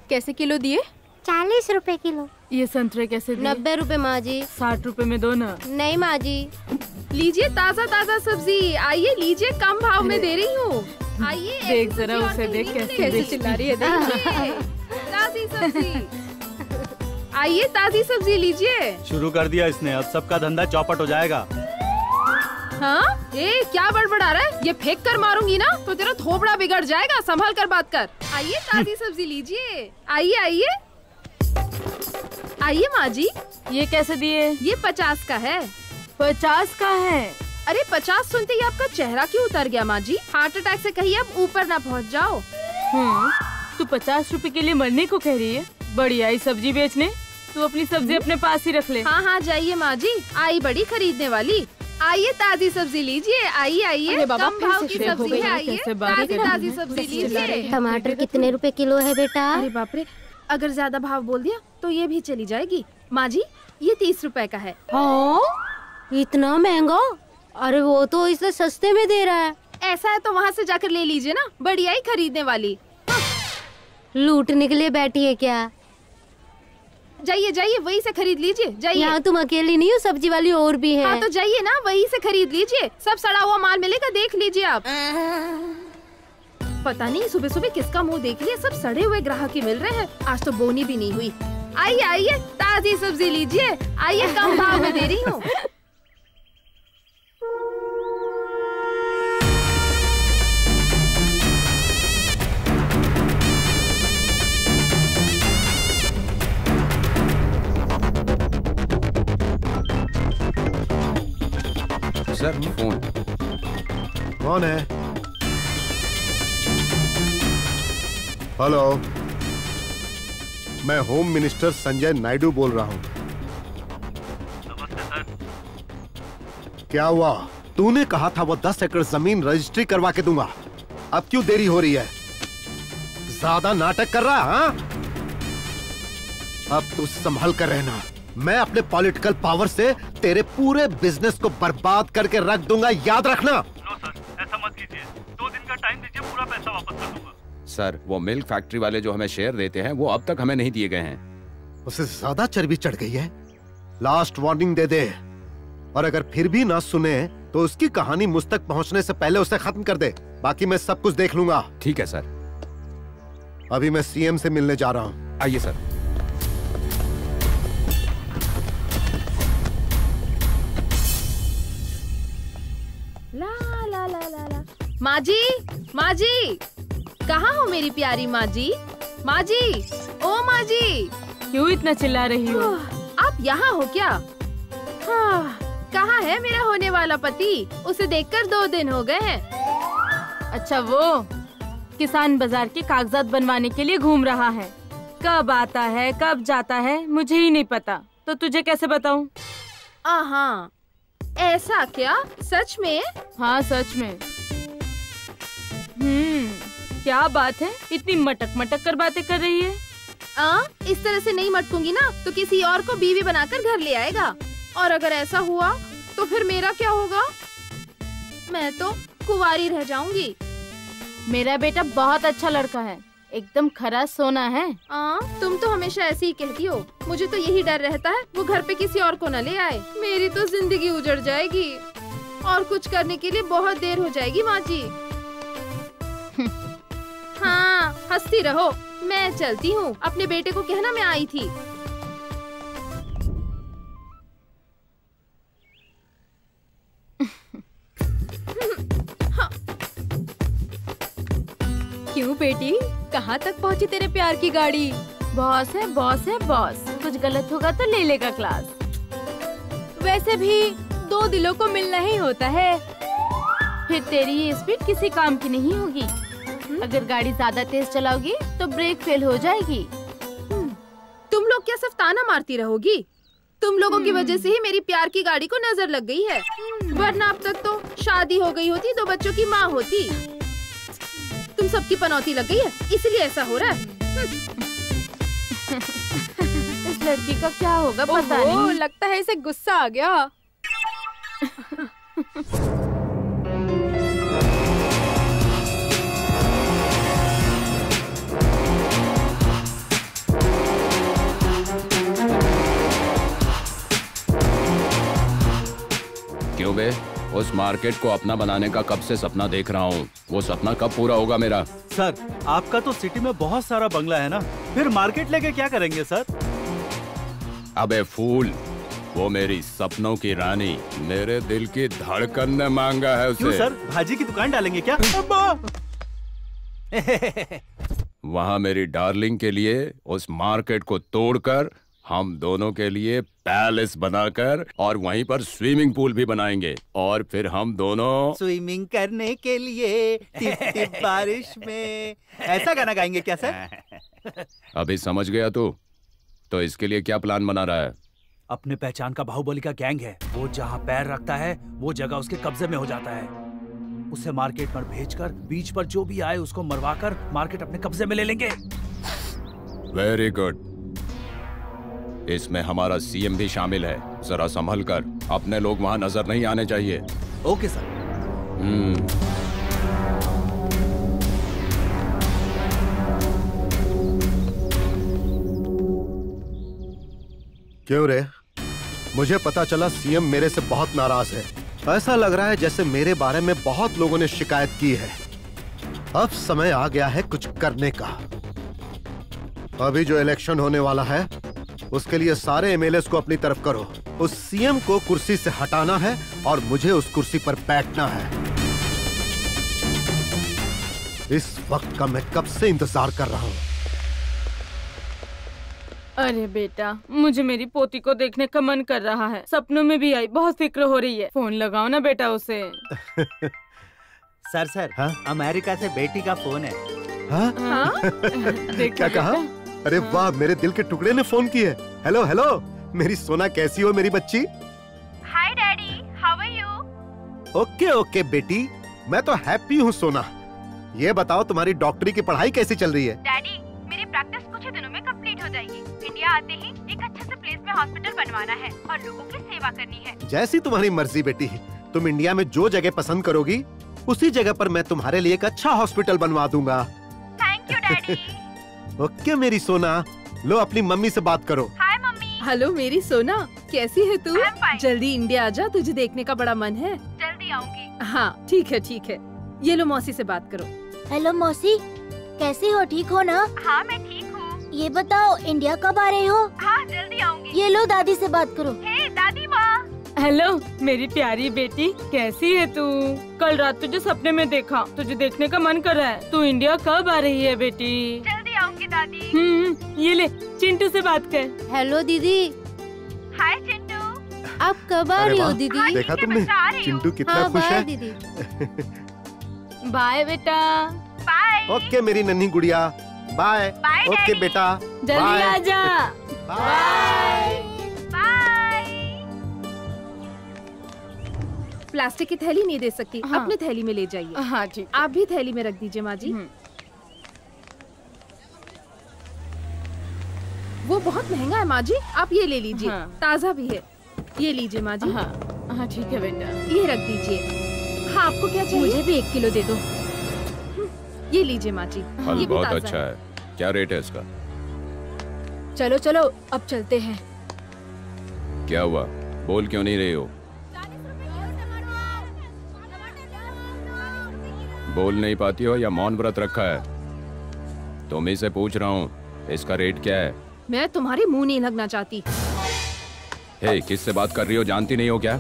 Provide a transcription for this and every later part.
कैसे किलो दिए? 40 रुपए किलो। ये संतरे कैसे दिए? 90 रुपए माँ जी। 60 रुपए में दो ना। नहीं माँ जी। लीजिए ताज़ा ताज़ा सब्जी, आइए लीजिए, कम भाव में दे रही हूँ। आइए देख जरा उसे, देख कैसे चिल्ला रही है, देखिए ताज़ी सब्जी। आइए ताज़ी सब्जी लीजिए। शुरू कर दिया इसने, अब सबका धंधा चौपट हो जाएगा। हाँ? ए क्या बड़बड़ा रहा है? ये फेंक कर मारूंगी ना तो तेरा थोपड़ा बिगड़ जाएगा, संभल कर बात कर। आइए ताज़ी सब्जी लीजिए, आइए आइए आइए माँ जी। ये कैसे दिए? ये 50 का है। 50 का है? अरे 50 सुनते ही आपका चेहरा क्यों उतर गया माँ जी? हार्ट अटैक से कहीं अब ऊपर ना पहुँच जाओ। तू 50 रुपए के लिए मरने को कह रही है? बड़ी आई सब्जी बेचने, तू अपनी सब्जी अपने पास ही रख ले। हाँ हाँ जाइए माँ जी, आई बड़ी खरीदने वाली। आइए ताज़ी सब्जी लीजिए, आइए आइए, कम भाव की सब्जी है, आइए ताज़ी ताज़ी सब्जी लीजिए। टमाटर कितने रुपए किलो है बेटा? अरे बाप रे, अगर ज्यादा भाव बोल दिया तो ये भी चली जाएगी। माँ जी ये 30 रुपए का है। हाँ इतना महंगा? अरे वो तो इसे सस्ते में दे रहा है। ऐसा है तो वहाँ से जाकर ले लीजिए ना, बढ़िया ही खरीदने वाली। लूटने के लिए बैठी है क्या? जाइए जाइए वहीं से खरीद लीजिए, जाइए। यहाँ तुम अकेली नहीं हो, सब्जी वाली और भी है। हाँ तो जाइए ना, वहीं से खरीद लीजिए, सब सड़ा हुआ माल मिलेगा, देख लीजिए आप। पता नहीं सुबह सुबह किसका मुंह देख लिया, सब सड़े हुए ग्राहक ही मिल रहे हैं। आज तो बोनी भी नहीं हुई। आइए आइए ताज़ी सब्जी लीजिए, आइए कम भाव में दे रही हूँ। Sir phone. कौन है? हेलो, मैं होम मिनिस्टर संजय नायडू बोल रहा हूँ। नमस्ते सर। क्या हुआ? तूने कहा था वो 10 एकड़ जमीन रजिस्ट्री करवा के दूंगा, अब क्यों देरी हो रही है? ज्यादा नाटक कर रहा? हाँ? अब तू संभल कर रहना, मैं अपने पॉलिटिकल पावर से तेरे पूरे बिजनेस को बर्बाद करके रख दूंगा, याद रखना। नो सर, ऐसा मत कीजिए, 2 दिन का टाइम दीजिए, पूरा पैसा वापस कर दूंगा। सर वो मिल्क फैक्ट्री वाले जो हमें शेयर देते हैं वो अब तक हमें नहीं दिए गए हैं। उसे ज्यादा चर्बी चढ़ गई है, लास्ट वार्निंग दे दे, और अगर फिर भी ना सुने तो उसकी कहानी मुझ तक पहुंचने से पहले उसे खत्म कर दे, बाकी मैं सब कुछ देख लूंगा। ठीक है सर। अभी मैं सीएम से मिलने जा रहा हूं। आइए सर। ला ला ला ला ला। माँ जी, माँ जी, कहाँ हो मेरी प्यारी माँ जी? माँ जी, ओ माँ जी। क्यों इतना चिल्ला रही हो? आप यहाँ हो क्या? हाँ, कहाँ है मेरा होने वाला पति? उसे देखकर 2 दिन हो गए हैं। अच्छा वो किसान बाजार के कागजात बनवाने के लिए घूम रहा है, कब आता है कब जाता है मुझे ही नहीं पता, तो तुझे कैसे बताऊं? हाँ, ऐसा क्या? सच में? हाँ सच में। क्या बात है, इतनी मटक मटक कर बातें कर रही है? इस तरह से नहीं मटकूंगी ना तो किसी और को बीवी बनाकर घर ले आएगा, और अगर ऐसा हुआ तो फिर मेरा क्या होगा? मैं तो कुंवारी रह जाऊंगी। मेरा बेटा बहुत अच्छा लड़का है, एकदम खरा सोना है। तुम तो हमेशा ऐसे ही कहती हो, मुझे तो यही डर रहता है वो घर पे किसी और को न ले आए, मेरी तो जिंदगी उजड़ जाएगी और कुछ करने के लिए बहुत देर हो जाएगी माँ जी। हाँ हंसती रहो, मैं चलती हूँ, अपने बेटे को कहना मैं आई थी। क्यों बेटी, कहाँ तक पहुँची तेरे प्यार की गाड़ी? बॉस है बॉस है बॉस, कुछ गलत होगा तो ले लेगा क्लास। वैसे भी 2 दिलों को मिलना ही होता है। फिर तेरी ये स्पीड किसी काम की नहीं होगी। अगर गाड़ी ज्यादा तेज चलाओगी तो ब्रेक फेल हो जाएगी। तुम लोग क्या सिर्फ ताना मारती रहोगी? तुम लोगों की वजह से ही मेरी प्यार की गाड़ी को नजर लग गई है, वरना अब तक तो शादी हो गई होती, 2 बच्चों की माँ होती। तुम सबकी पनौती लग गई है, इसलिए ऐसा हो रहा है। इस लड़की का क्या होगा पता नहीं। लगता है इसे गुस्सा आ गया। क्यों बे? उस मार्केट को अपना बनाने का कब से सपना देख रहा हूँ। वो सपना कब पूरा होगा मेरा? सर, आपका तो सिटी में बहुत सारा बंगला है ना, फिर मार्केट लेके क्या करेंगे सर? अबे फूल, वो मेरी सपनों की रानी, मेरे दिल की धड़कन ने मांगा है उसे। क्यों सर, भाजी की दुकान डालेंगे क्या? वहाँ मेरी डार्लिंग के लिए उस मार्केट को तोड़कर हम दोनों के लिए पैलेस बनाकर और वहीं पर स्विमिंग पूल भी बनाएंगे और फिर हम दोनों स्विमिंग करने के लिए टिप टिप बारिश में, ऐसा गाना गाएंगे क्या सर? अभी समझ गया तू? तो इसके लिए क्या प्लान बना रहा है? अपने पहचान का बाहुबली का गैंग है, वो जहाँ पैर रखता है वो जगह उसके कब्जे में हो जाता है। उसे मार्केट पर भेजकर बीच पर जो भी आए उसको मरवाकर मार्केट अपने कब्जे में ले लेंगे। Very good. इसमें हमारा सीएम भी शामिल है। जरा संभल कर, अपने लोग वहां नजर नहीं आने चाहिए। Okay sir. क्यों रे? मुझे पता चला सीएम मेरे से बहुत नाराज है। ऐसा लग रहा है जैसे मेरे बारे में बहुत लोगों ने शिकायत की है। अब समय आ गया है कुछ करने का। अभी जो इलेक्शन होने वाला है उसके लिए सारे एमएलएस को अपनी तरफ करो। उस सीएम को कुर्सी से हटाना है और मुझे उस कुर्सी पर बैठना है। इस वक्त का मैं कब से इंतजार कर रहा हूँ। अरे बेटा, मुझे मेरी पोती को देखने का मन कर रहा है। सपनों में भी आई, बहुत फिक्र हो रही है। फोन लगाओ ना बेटा उसे। सर हाँ? अमेरिका से बेटी का फोन है। हाँ? हाँ? क्या कहा? अरे वाह, मेरे दिल के टुकड़े ने फोन की है। हेलो हेलो, मेरी सोना कैसी हो मेरी बच्ची? Hi daddy, how are you? Okay okay बेटी, मैं तो हैप्पी हूँ सोना। ये बताओ तुम्हारी डॉक्टरी की पढ़ाई कैसी चल रही है? डैडी, मेरी प्रैक्टिस कुछ ही दिनों में कंप्लीट हो जाएगी। इंडिया आते ही एक अच्छे से प्लेस में हॉस्पिटल बनवाना है और लोगों की सेवा करनी है। जैसी तुम्हारी मर्जी बेटी। तुम इंडिया में जो जगह पसंद करोगी उसी जगह पर मैं तुम्हारे लिए एक अच्छा हॉस्पिटल बनवा दूंगा। Thank you daddy. ओके मेरी सोना, लो अपनी मम्मी से बात करो। हाय मम्मी। हेलो मेरी सोना, कैसी है तू? I'm fine. जल्दी इंडिया आजा, तुझे देखने का बड़ा मन है। जल्दी आऊंगी। हाँ ठीक है ठीक है। ये लो मौसी से बात करो। हेलो मौसी, कैसी हो? ठीक हो ना? हाँ मैं ठीक हूँ। ये बताओ इंडिया कब आ रहे हो? हाँ जल्दी आऊंगी। ये लो दादी से बात करो। हे दादी माँ। हेलो मेरी प्यारी बेटी, कैसी है तू? कल रात तुझे सपने में देखा, तुझे देखने का मन कर रहा है। तू इंडिया कब आ रही है बेटी? जल्दी आऊंगी दादी। ये ले, चिंटू से बात कर। हेलो दीदी, हाय चिंटू। आप कब आ रही हो वाह, दीदी? देखा तुमने चिंटू कितना हाँ खुश बाय है। दीदी। बाय बेटा। बाय। ओके मेरी नन्ही गुड़िया, बाय। Bye okay daddy. बेटा, जल्दी बाय। आजा। बाय। प्लास्टिक की थैली नहीं दे सकती। हाँ। अपने थैली में ले जाइए। हाँ ठीक। आप भी थैली में रख दीजिए माँ जी। वो बहुत महंगा है माँ जी, आप ये ले लीजिए। हाँ। ताज़ा भी है। ये लीजिए माँ जी। हाँ हाँ ठीक है बेटा। ये रख दीजिए। हाँ आपको क्या चाहिए? मुझे भी 1 किलो दे दो। ये लीजिए माँ जी। फल ये भी बहुत ताज़ा अच्छा है। क्या रेट है इसका? चलो चलो अब चलते हैं। क्या हुआ, बोल क्यों नहीं रही हो? बोल नहीं पाती हो या मौन व्रत रखा है? तुम ही से पूछ रहा हूँ, इसका रेट क्या है? मैं तुम्हारे मुंह नहीं लगना चाहती। हे, किससे बात कर रही हो, जानती नहीं हो क्या?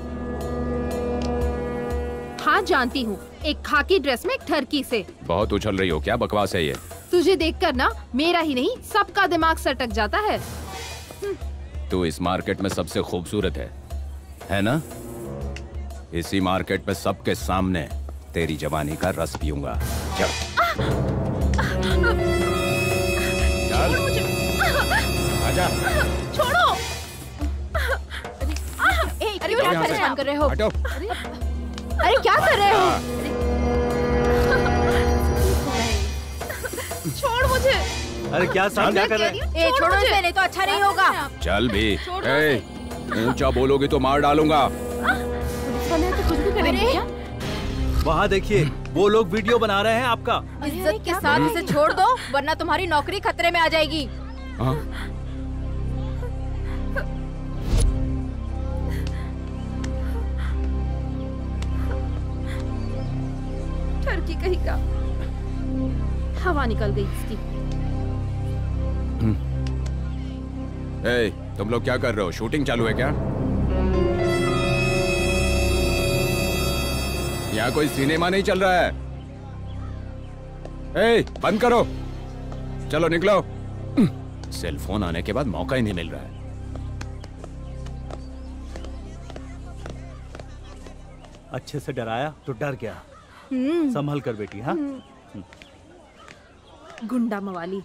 हाँ जानती हूँ, एक खाकी ड्रेस में एक ठरकी से। बहुत उछल रही हो, क्या बकवास है ये? तुझे देखकर ना मेरा ही नहीं सबका दिमाग सटक जाता है। तू इस मार्केट में सबसे खूबसूरत है ना? इसी मार्केट में सबके सामने तेरी जवानी का रस पीऊंगा। चल चल आजा। छोड़ो। अरे क्या यहाँ से। परेशान कर रहे हो? हटो। अरे क्या कर रहे हो? छोड़ मुझे। अरे क्या साहब, क्या कर रहे हैं? छोड़ो मुझे। नहीं तो अच्छा नहीं होगा। चल भी, ए, ऊंचा बोलोगी तो मार डालूंगा। कुछ भी करेंगे क्या? वहाँ देखिए, वो लोग वीडियो बना रहे हैं आपका। इज्जत के साथ इसे छोड़ दो, वरना तुम्हारी नौकरी खतरे में आ जाएगी। हाँ? कहीं का। हवा निकल गई इसकी। ए, तुम लोग क्या कर रहे हो? शूटिंग चालू है क्या? यहाँ कोई सिनेमा नहीं चल रहा है। ए, बंद करो। चलो निकलो। सेलफोन आने के बाद मौका ही नहीं मिल रहा है। अच्छे से डराया तो डर गया। संभल कर बेटी। हाँ, गुंडा मवाली।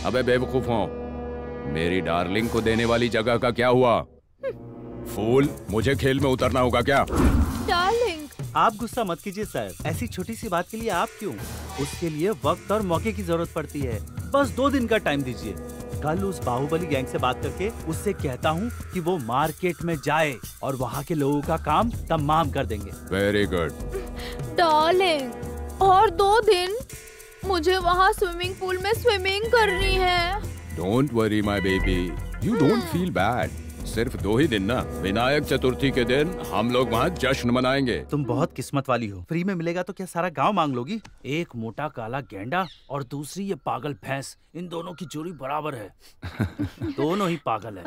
अबे बेवकूफों, मेरी डार्लिंग को देने वाली जगह का क्या हुआ? फूल, मुझे खेल में उतरना होगा क्या? डार्लिंग, आप गुस्सा मत कीजिए सर। ऐसी छोटी सी बात के लिए आप क्यों? उसके लिए वक्त और मौके की जरूरत पड़ती है। बस 2 दिन का टाइम दीजिए। कल उस बाहुबली गैंग से बात करके उससे कहता हूँ कि वो मार्केट में जाए और वहाँ के लोगों का काम तमाम कर देंगे। Very good. डार्लिंग, और 2 दिन मुझे वहाँ स्विमिंग पूल में स्विमिंग करनी है। Don't worry my baby, you don't feel bad. सिर्फ 2 ही दिन ना। विनायक चतुर्थी के दिन हम लोग वहाँ जश्न मनाएंगे। तुम बहुत किस्मत वाली हो। फ्री में मिलेगा तो क्या सारा गांव मांग लोगी? एक मोटा काला गेंडा और दूसरी ये पागल भैंस, इन दोनों की जोड़ी बराबर है। दोनों ही पागल है।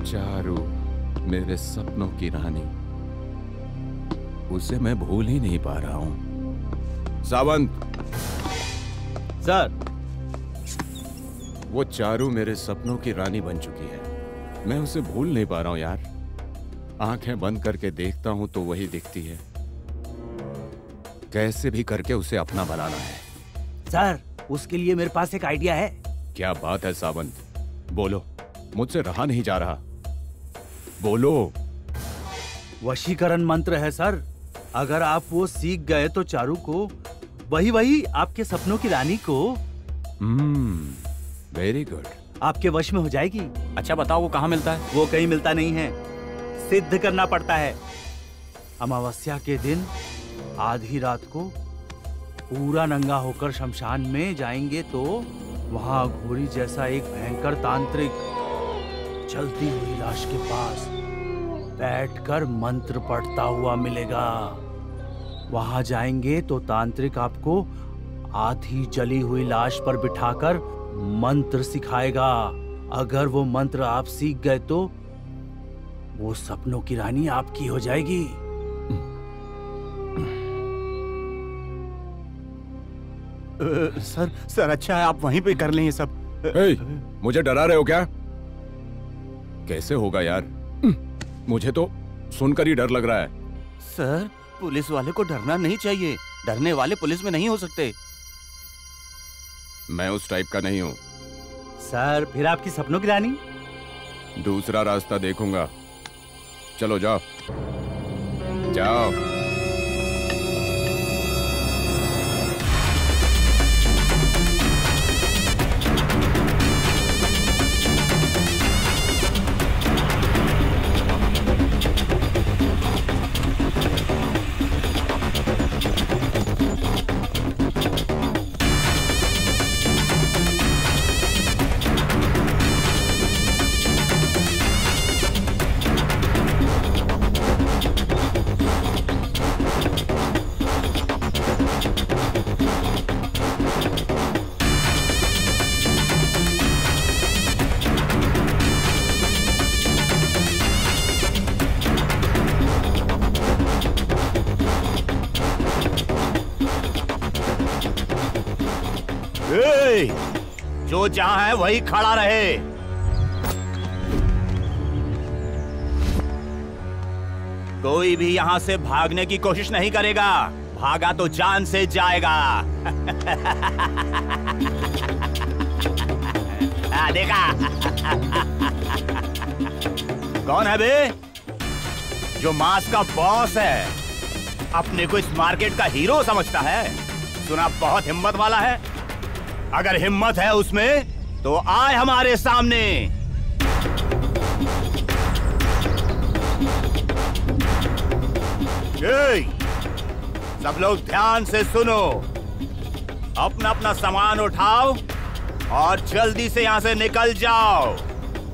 चारू, मेरे सपनों की रानी, उसे मैं भूल ही नहीं पा रहा हूँ। सावंत सर, वो चारू मेरे सपनों की रानी बन चुकी है। मैं उसे भूल नहीं पा रहा हूँ यार। आंखें बंद करके देखता हूँ तो वही दिखती है। कैसे भी करके उसे अपना बनाना है। सर, उसके लिए मेरे पास एक आइडिया है। क्या बात है सावंत, बोलो। मुझसे रहा नहीं जा रहा, बोलो। वशीकरण मंत्र है सर। अगर आप वो सीख गए तो चारू को, वही आपके सपनों की रानी को, वेरी गुड, आपके वश में हो जाएगी। अच्छा बताओ, वो कहाँ मिलता है? वो कहीं मिलता नहीं है, सिद्ध करना पड़ता है। अमावस्या के दिन आधी रात को पूरा नंगा होकर शमशान में जाएंगे तो वहां घोड़ी जैसा एक भयंकर तांत्रिक जलती हुई लाश के पास बैठकर मंत्र पढ़ता हुआ मिलेगा। वहां जाएंगे तो तांत्रिक आपको आधी जली हुई लाश पर बिठाकर मंत्र सिखाएगा। अगर वो मंत्र आप सीख गए तो वो सपनों की रानी आपकी हो जाएगी। सर अच्छा है आप वहीं पे कर लें ये सब। मुझे डरा रहे हो क्या? कैसे होगा यार? मुझे तो सुनकर ही डर लग रहा है। सर, पुलिस वाले को डरना नहीं चाहिए। डरने वाले पुलिस में नहीं हो सकते। मैं उस टाइप का नहीं हूँ। सर, फिर आपकी सपनों की रानी? दूसरा रास्ता देखूंगा। चलो जाओ जाओ। जो जहां है वही खड़ा रहे। कोई भी यहां से भागने की कोशिश नहीं करेगा। भागा तो जान से जाएगा। देखा? कौन है बे? जो मास का बॉस है, अपने को इस मार्केट का हीरो समझता है। सुना बहुत हिम्मत वाला है। अगर हिम्मत है उसमें तो आए हमारे सामने। सब लोग ध्यान से सुनो। अपना अपना सामान उठाओ और जल्दी से यहाँ से निकल जाओ,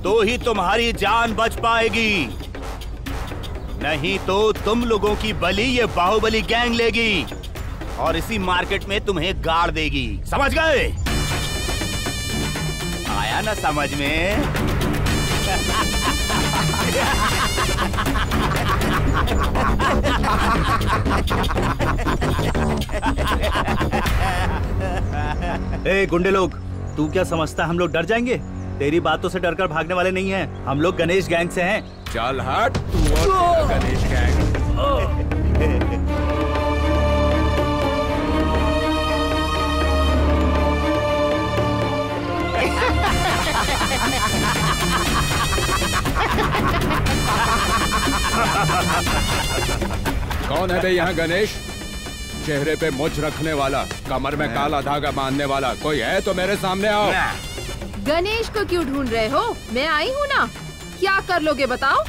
तो ही तुम्हारी जान बच पाएगी। नहीं तो तुम लोगों की बलि ये बाहुबली गैंग लेगी और इसी मार्केट में तुम्हें गाड़ देगी। समझ गए? आया ना समझ में? ए गुंडे लोग, तू क्या समझता है हम लोग डर जाएंगे? तेरी बातों से डरकर भागने वाले नहीं हैं। हम लोग गणेश गैंग से हैं। चल हट तू और तेरा गणेश गैंग। कौन है बे यहाँ गणेश? चेहरे पे मुछ रखने वाला, कमर में काला धागा बांधने वाला कोई है तो मेरे सामने आओ। गणेश को क्यों ढूंढ रहे हो? मैं आई हूँ ना। क्या कर लोगे बताओ?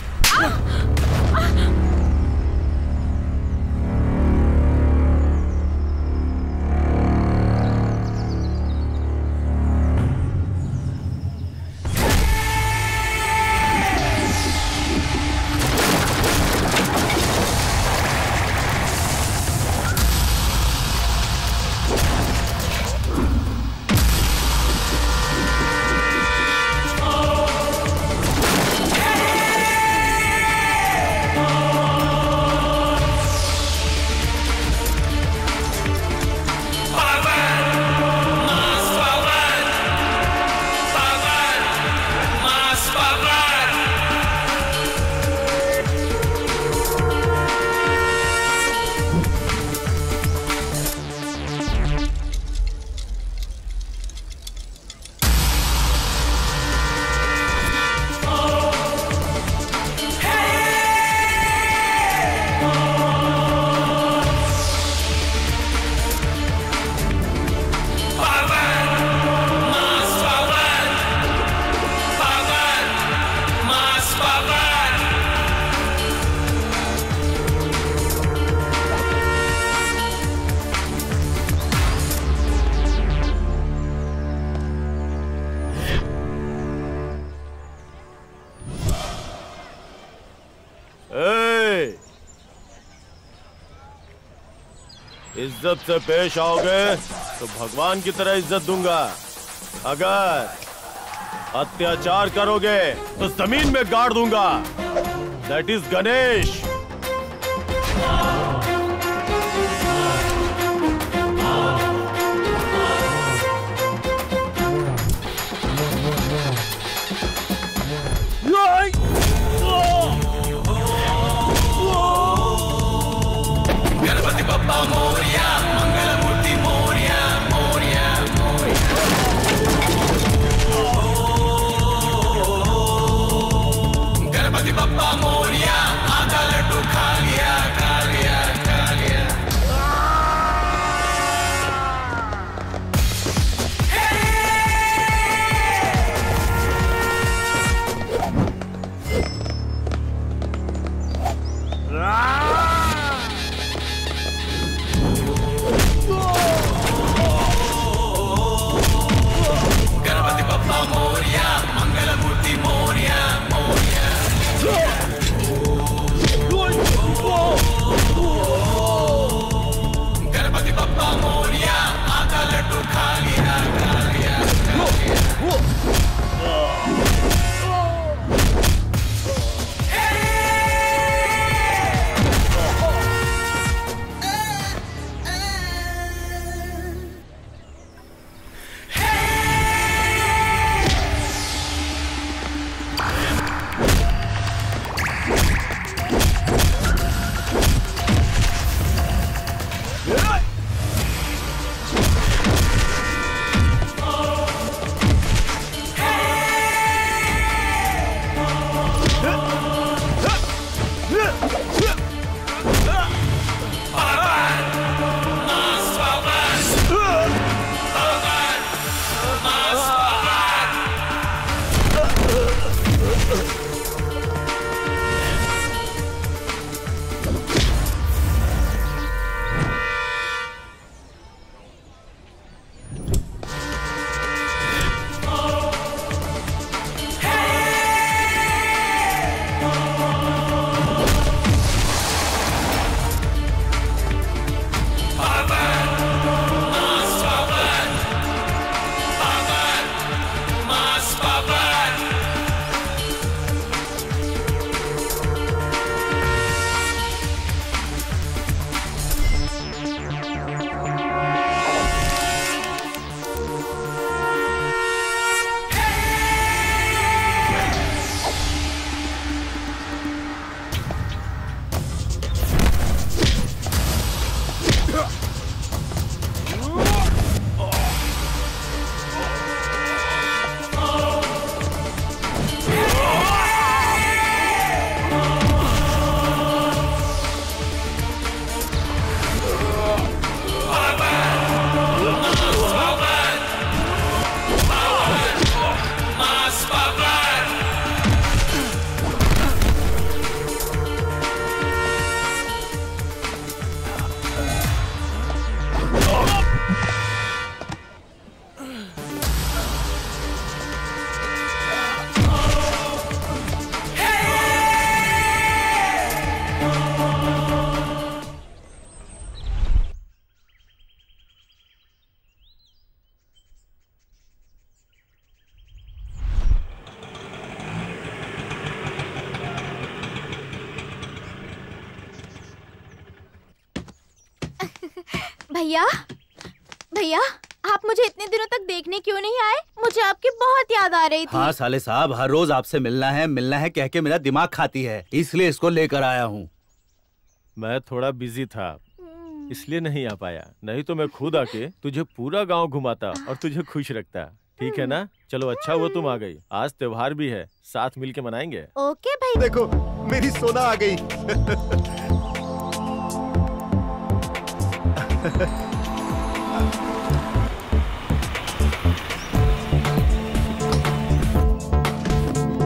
इज्जत से पेश आओगे तो भगवान की तरह इज्जत दूंगा। अगर अत्याचार करोगे तो जमीन में गाड़ दूंगा। That is Ganesh. गणपति बप्पा मोरिया, मंगल मूर्ति मोरिया, मोरिया, मोरिया। गणपति बप्पा मोरिया, आधा लड्डू खा लिया, खा लिया। भैया भैया, आप मुझे इतने दिनों तक देखने क्यों नहीं आए? मुझे आपकी बहुत याद आ रही थी। हाँ साले साहब, हर रोज आपसे मिलना है कह के मेरा दिमाग खाती है, इसलिए इसको लेकर आया हूँ। मैं थोड़ा बिजी था इसलिए नहीं आ पाया, नहीं तो मैं खुद आके तुझे पूरा गांव घुमाता और तुझे खुश रखता। ठीक है ना? चलो अच्छा हुआ तुम आ गई, आज त्योहार भी है, साथ मिलके मनाएंगे। ओके भाई। देखो मेरी सोना आ गई।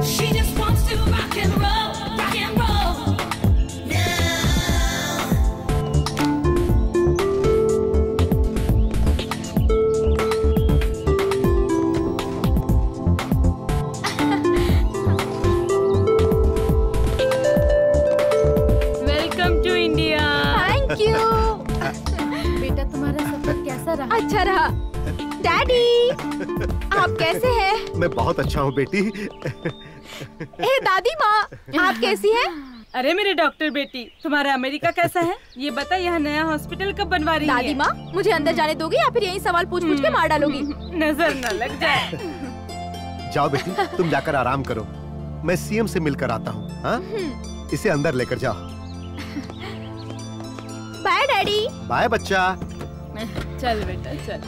She just wants to rock and roll, rock and roll. Welcome to India. Thank you. बेटा तुम्हारा सफर कैसा रहा? अच्छा रहा। डैडी आप कैसे हैं? मैं बहुत अच्छा हूँ बेटी। ए दादी माँ, आप कैसी हैं? अरे मेरे डॉक्टर बेटी, तुम्हारा अमेरिका कैसा है? ये बता, यहाँ नया हॉस्पिटल कब बनवा रही है? दादी माँ, मुझे अंदर जाने दोगी या फिर यही सवाल पूछ पूछ के मार डालोगी? नजर न लग जाए। जाओ बेटी, तुम जाकर आराम करो, मैं सीएम से मिलकर आता हूँ। हाँ, इसे अंदर लेकर जाओ। Bye daddy. बाय बच्चा। चल बेटा चल।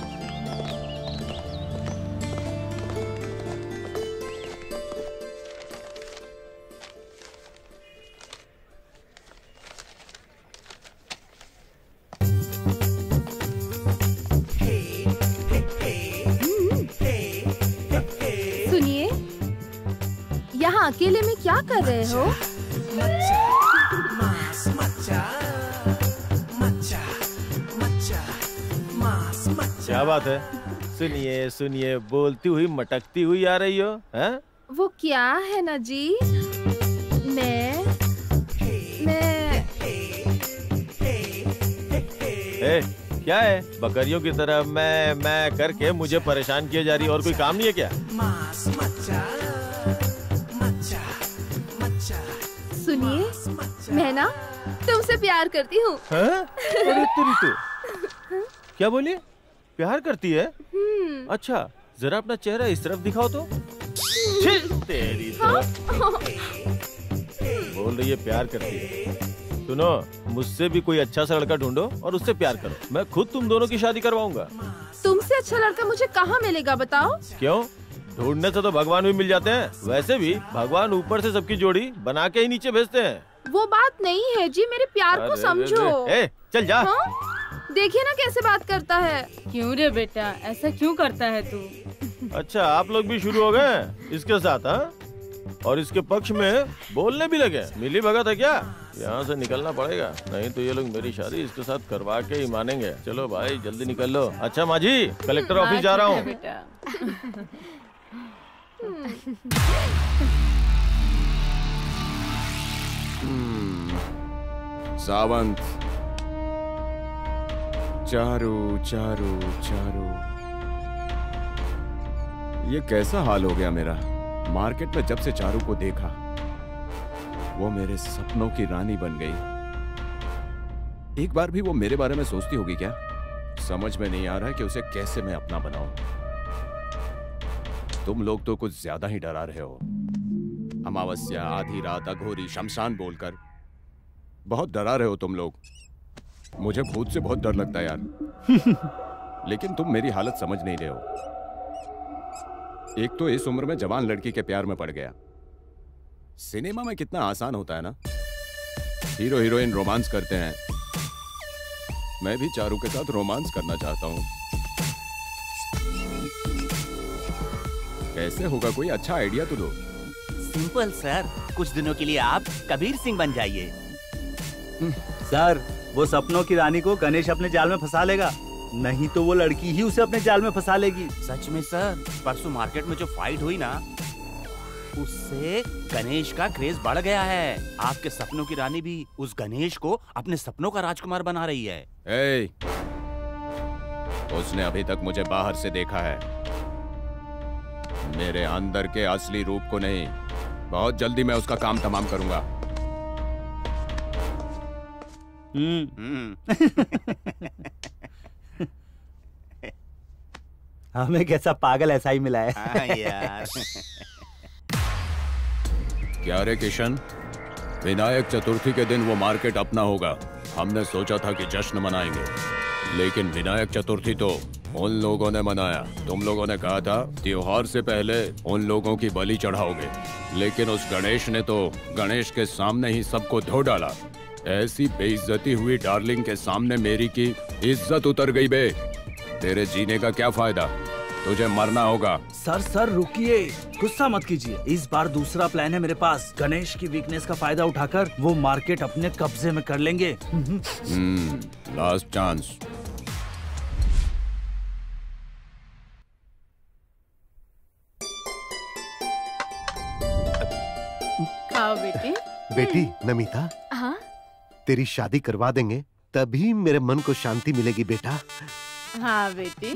सुनिए, यहाँ अकेले में क्या कर रहे हो? क्या बात है? सुनिए सुनिए, बोलती हुई मटकती हुई आ रही हो, हैं? वो क्या है ना जी, मैं क्या है? बकरियों की तरह मैं करके मुझे परेशान किए जा रही, और कोई काम नहीं है क्या? सुनिए, मैं ना तुमसे प्यार करती हूँ। अरे तेरी तो क्या बोली? प्यार करती है? अच्छा, जरा अपना चेहरा इस तरफ दिखाओ तो। तेरी तो बोल रही है प्यार करती है। सुनो, मुझसे भी कोई अच्छा सा लड़का ढूंढो और उससे प्यार करो, मैं खुद तुम दोनों की शादी करवाऊंगा। तुमसे अच्छा लड़का मुझे कहाँ मिलेगा बताओ? क्यों? ढूंढने से तो भगवान भी मिल जाते हैं। वैसे भी भगवान ऊपर से सबकी जोड़ी बना के ही नीचे भेजते हैं। वो बात नहीं है जी, मेरे प्यार को समझो। चल जा। देखिए ना कैसे बात करता है। क्यों रे बेटा, ऐसा क्यों करता है तू? अच्छा, आप लोग भी शुरू हो गए इसके साथ? हाँ, और इसके पक्ष में बोलने भी लगे। मिली भगत है क्या? यहाँ से निकलना पड़ेगा, नहीं तो ये लोग मेरी शादी इसके साथ करवा के ही मानेंगे। चलो भाई जल्दी निकल लो। अच्छा माँ जी, कलेक्टर ऑफिस जा रहा हूँ। सावंत, चारू चारू चारू, ये कैसा हाल हो गया मेरा। मार्केट में जब से चारू को देखा, वो मेरे सपनों की रानी बन गई। एक बार भी वो मेरे बारे में सोचती होगी क्या? समझ में नहीं आ रहा है कि उसे कैसे मैं अपना बनाऊं। तुम लोग तो कुछ ज्यादा ही डरा रहे हो। अमावस्या, आधी रात, अघोरी, शमशान बोलकर बहुत डरा रहे हो तुम लोग। मुझे खुद से बहुत डर लगता है यार। लेकिन तुम मेरी हालत समझ नहीं रहे हो। एक तो इस उम्र में जवान लड़की के प्यार में पड़ गया। सिनेमा में कितना आसान होता है ना, हीरो हीरोइन रोमांस करते हैं। मैं भी चारू के साथ रोमांस करना चाहता हूँ। कैसे होगा? कोई अच्छा आइडिया तो दो। सिंपल सर, कुछ दिनों के लिए आप कबीर सिंह बन जाइए। सर, वो सपनों की रानी को गणेश अपने जाल में फंसा लेगा, नहीं तो वो लड़की ही उसे अपने जाल में फंसा लेगी। सच में सर, परसों मार्केट में जो फाइट हुई ना, उससे गणेश का क्रेज बढ़ गया है। आपके सपनों की रानी भी उस गणेश को अपने सपनों का राजकुमार बना रही है। उसने अभी तक मुझे बाहर से देखा है, मेरे अंदर के असली रूप को नहीं। बहुत जल्दी मैं उसका काम तमाम करूंगा। हमें कैसा पागल ऐसा ही मिला है। हाँ यार। क्या रे किशन, विनायक चतुर्थी के दिन वो मार्केट अपना होगा। हमने सोचा था कि जश्न मनाएंगे, लेकिन विनायक चतुर्थी तो उन लोगों ने मनाया। तुम लोगों ने कहा था त्योहार से पहले उन लोगों की बलि चढ़ाओगे, लेकिन उस गणेश ने तो गणेश के सामने ही सबको धो डाला। ऐसी बेइज्जती हुई डार्लिंग के सामने मेरी की इज्जत उतर गई बे। तेरे जीने का क्या फायदा, तुझे मरना होगा। सर रुकिए, गुस्सा मत कीजिए। इस बार दूसरा प्लान है मेरे पास। गणेश की वीकनेस का फायदा उठाकर वो मार्केट अपने कब्जे में कर लेंगे। Last chance. खाओ बेटी। बेटी नमिता, हाँ तेरी शादी करवा देंगे तभी मेरे मन को शांति मिलेगी बेटा। हाँ बेटी।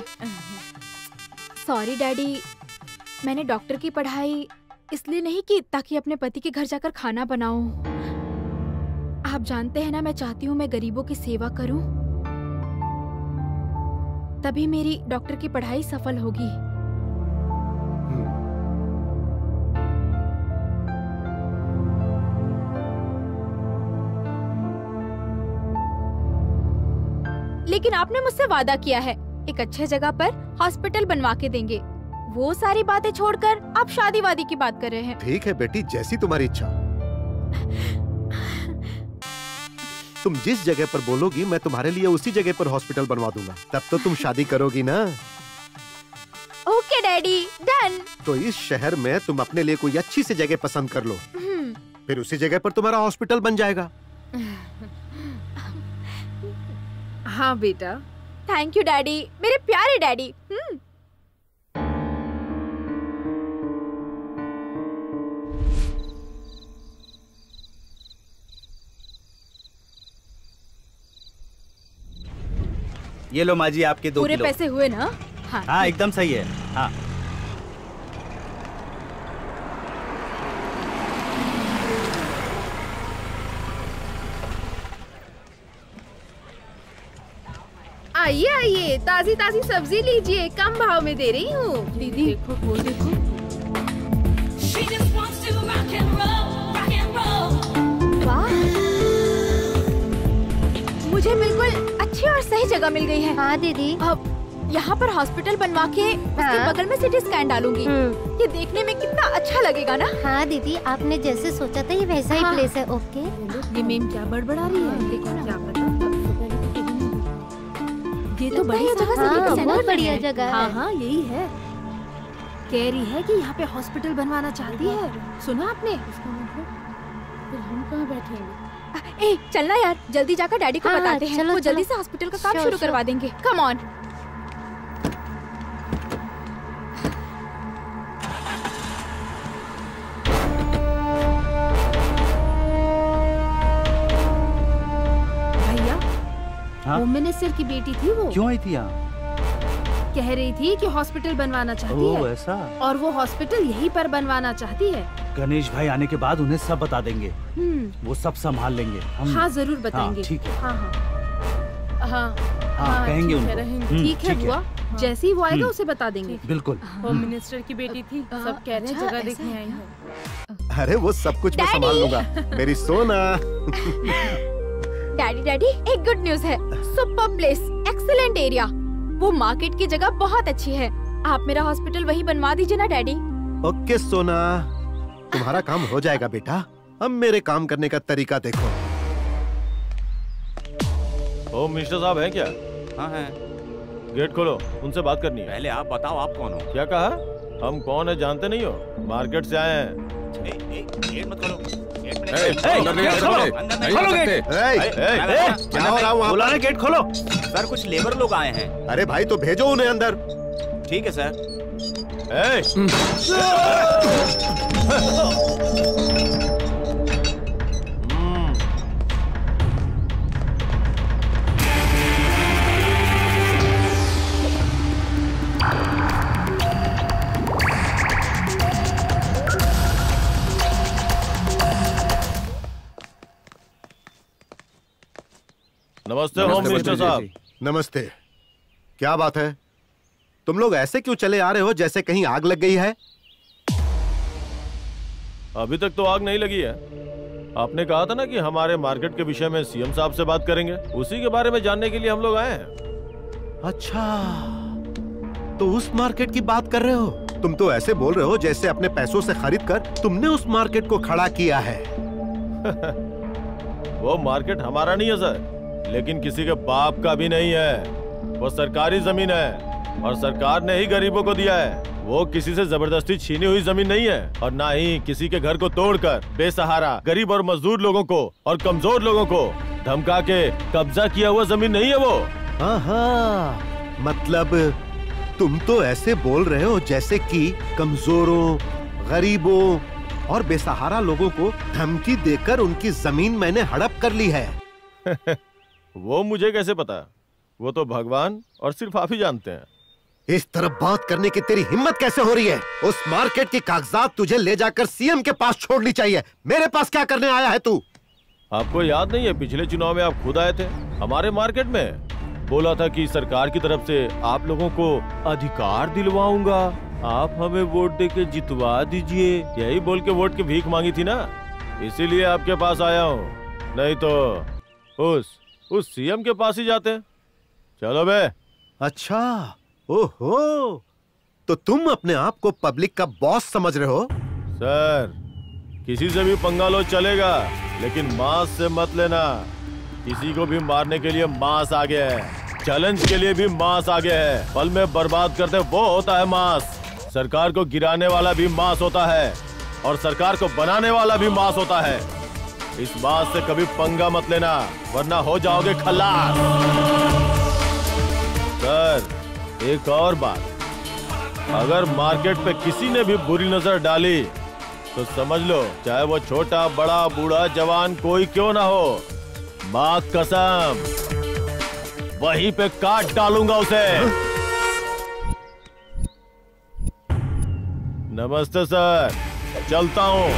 सॉरी डैडी, मैंने डॉक्टर की पढ़ाई इसलिए नहीं की ताकि अपने पति के घर जाकर खाना बनाऊं। आप जानते हैं ना, मैं चाहती हूँ मैं गरीबों की सेवा करूं, तभी मेरी डॉक्टर की पढ़ाई सफल होगी। लेकिन आपने मुझसे वादा किया है एक अच्छे जगह पर हॉस्पिटल बनवा के देंगे। वो सारी बातें छोड़कर आप शादी वादी की बात कर रहे हैं। ठीक है बेटी, जैसी तुम्हारी इच्छा। तुम जिस जगह पर बोलोगी मैं तुम्हारे लिए उसी जगह पर हॉस्पिटल बनवा दूंगा। तब तो तुम शादी करोगी ना। Okay daddy, done. तो इस शहर में तुम अपने लिए कोई अच्छी सी जगह पसंद कर लो, फिर उसी जगह पर तुम्हारा हॉस्पिटल बन जाएगा। हाँ बेटा। थैंक यू डैडी, मेरे प्यारे डैडी। ये लो माँ जी आपके 2 पूरे किलो। पैसे हुए ना? हाँ हाँ एकदम सही है। हाँ आइए आइए, ताजी ताजी सब्जी लीजिए, कम भाव में दे रही हूँ। दीदी देखो, वो देखो। She just wants to rock and roll, rock and roll. वाह, मुझे बिल्कुल अच्छी और सही जगह मिल गई है। हाँ दीदी। अब यहाँ पर हॉस्पिटल बनवा के उसके बगल में सिटी स्कैन डालूंगी। ये देखने में कितना अच्छा लगेगा ना। हाँ दीदी, आपने जैसे सोचा था ये वैसा ही प्लेस है। ओके। ये मेम क्या बड़बड़ा रही है? देखो क्या पता। ये तो बड़ी जगह से हाँ, सेंटर बहुत में बढ़िया है। जगह है। हाँ हाँ यही है। कह रही है कि यहाँ पे हॉस्पिटल बनवाना चाहती है। सुना आपने? फिर हम कहाँ बैठेंगे? ए चलना यार, जल्दी जाकर डैडी को हाँ, बताते हैं। चलो, वो जल्दी चलो। से हॉस्पिटल का काम श्योर, शुरू श्योर। करवा देंगे। Come on. भैया, हाँ? होम मिनिस्टर की बेटी थी वो। क्यों आई थी यहाँ? कह रही थी कि हॉस्पिटल बनवाना चाहती ओह है ऐसा। और वो हॉस्पिटल यहीं पर बनवाना चाहती है। गणेश भाई आने के बाद उन्हें सब बता देंगे, वो सब संभाल लेंगे हम। हाँ जरूर बताएंगे। हाँ, ठीक है। हाँ हाँ हाँ हाँ कहेंगे ठीक है, उनको। रहेंगे। ठीक है बुआ, जैसे ही वो आएगा उसे बता देंगे। बिल्कुल। होम मिनिस्टर की बेटी थी, सब कह रहे हैं जगह देखने आई है। अरे वो सब कुछ मैं संभाल लूंगा मेरी सोना। डैडी डैडी, एक गुड न्यूज है। Super place, excellent area. वो मार्केट की जगह बहुत अच्छी है। आप मेरा हॉस्पिटल वहीं बनवा दीजिए ना डैडी। ओके सोना, तुम्हारा काम हो जाएगा बेटा। अब मेरे काम करने का तरीका देखो। होम मिनिस्टर साहब हैं क्या? हाँ है। गेट खोलो, उनसे बात करनी है। पहले आप बताओ आप कौन हो? क्या कहा? हम कौन है जानते नहीं हो? मार्केट से आए हैं। गेट मत खोलो। गेट में अंदर नहीं आ सकते, नहीं आ सकते। क्या हो रहा हूँ बोला ना गेट खोलो। सर कुछ लेबर लोग आए हैं। अरे भाई तो भेजो उन्हें अंदर। ठीक है सर। नमस्ते होम मिनिस्टर साहब। नमस्ते। क्या बात है? तुम लोग ऐसे क्यों चले आ रहे हो जैसे कहीं आग लग गई है? अभी तक तो आग नहीं लगी है। आपने कहा था ना कि हमारे मार्केट के विषय में सीएम साहब से बात करेंगे, उसी के बारे में जानने के लिए हम लोग आए हैं। अच्छा, तो उस मार्केट की बात कर रहे हो? तुम तो ऐसे बोल रहे हो जैसे अपने पैसों से खरीद कर तुमने उस मार्केट को खड़ा किया है। वो मार्केट हमारा नहीं है सर, लेकिन किसी के बाप का भी नहीं है। वो सरकारी जमीन है और सरकार ने ही गरीबों को दिया है। वो किसी से जबरदस्ती छीनी हुई जमीन नहीं है और ना ही किसी के घर को तोड़कर बेसहारा गरीब और मजदूर लोगों को और कमजोर लोगों को धमका के कब्जा किया हुआ जमीन नहीं है वो। हाँ, मतलब तुम तो ऐसे बोल रहे हो जैसे कि कमजोरों, गरीबों और बेसहारा लोगों को धमकी देकर उनकी जमीन मैंने हड़प कर ली है। वो मुझे कैसे पता? वो तो भगवान और सिर्फ आप ही जानते हैं। इस तरह बात करने की तेरी हिम्मत कैसे हो रही है? उस मार्केट की कागजात तुझे ले जाकर सीएम के पास छोड़नी चाहिए। मेरे पास क्या करने आया है तू? आपको याद नहीं है पिछले चुनाव में आप खुद आए थे हमारे मार्केट में, बोला था कि सरकार की तरफ से आप लोगों को अधिकार दिलवाऊंगा, आप हमें वोट देके जितवा दीजिए, यही बोल के वोट की भीख मांगी थी ना, इसीलिए आपके पास आया हूँ। नहीं तो उस सीएम के पास ही जाते। चलो बे। अच्छा, ओहो, तो तुम अपने आप को पब्लिक का बॉस समझ रहे हो? सर, किसी से भी पंगा लो चलेगा, लेकिन मांस से मत लेना। किसी को भी मारने के लिए मांस आ गया है, चैलेंज के लिए भी मांस आ गया है। पल में बर्बाद करते वो होता है मांस। सरकार को गिराने वाला भी मांस होता है और सरकार को बनाने वाला भी मांस होता है। इस मांस से कभी पंगा मत लेना, वरना हो जाओगे खल्लास। सर, एक और बात, अगर मार्केट पे किसी ने भी बुरी नजर डाली तो समझ लो, चाहे वो छोटा बड़ा बूढ़ा जवान कोई क्यों ना हो, मां कसम वहीं पे काट डालूंगा उसे। नमस्ते सर, चलता हूँ।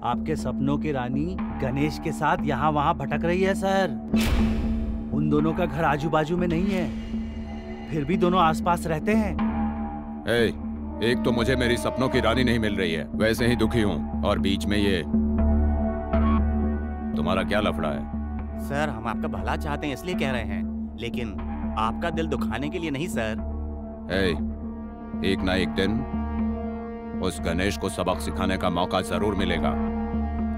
आपके सपनों की रानी गणेश के साथ यहाँ वहाँ भटक रही है सर। उन दोनों का घर आजू बाजू में नहीं है, फिर भी दोनों आसपास रहते हैं। एक तो मुझे मेरी सपनों की रानी नहीं मिल रही है, वैसे ही दुखी हूँ, और बीच में ये तुम्हारा क्या लफड़ा है? सर, हम आपका भला चाहते हैं इसलिए कह रहे हैं, लेकिन आपका दिल दुखाने के लिए नहीं सर। एक ना एक दिन उस गणेश को सबक सिखाने का मौका जरूर मिलेगा,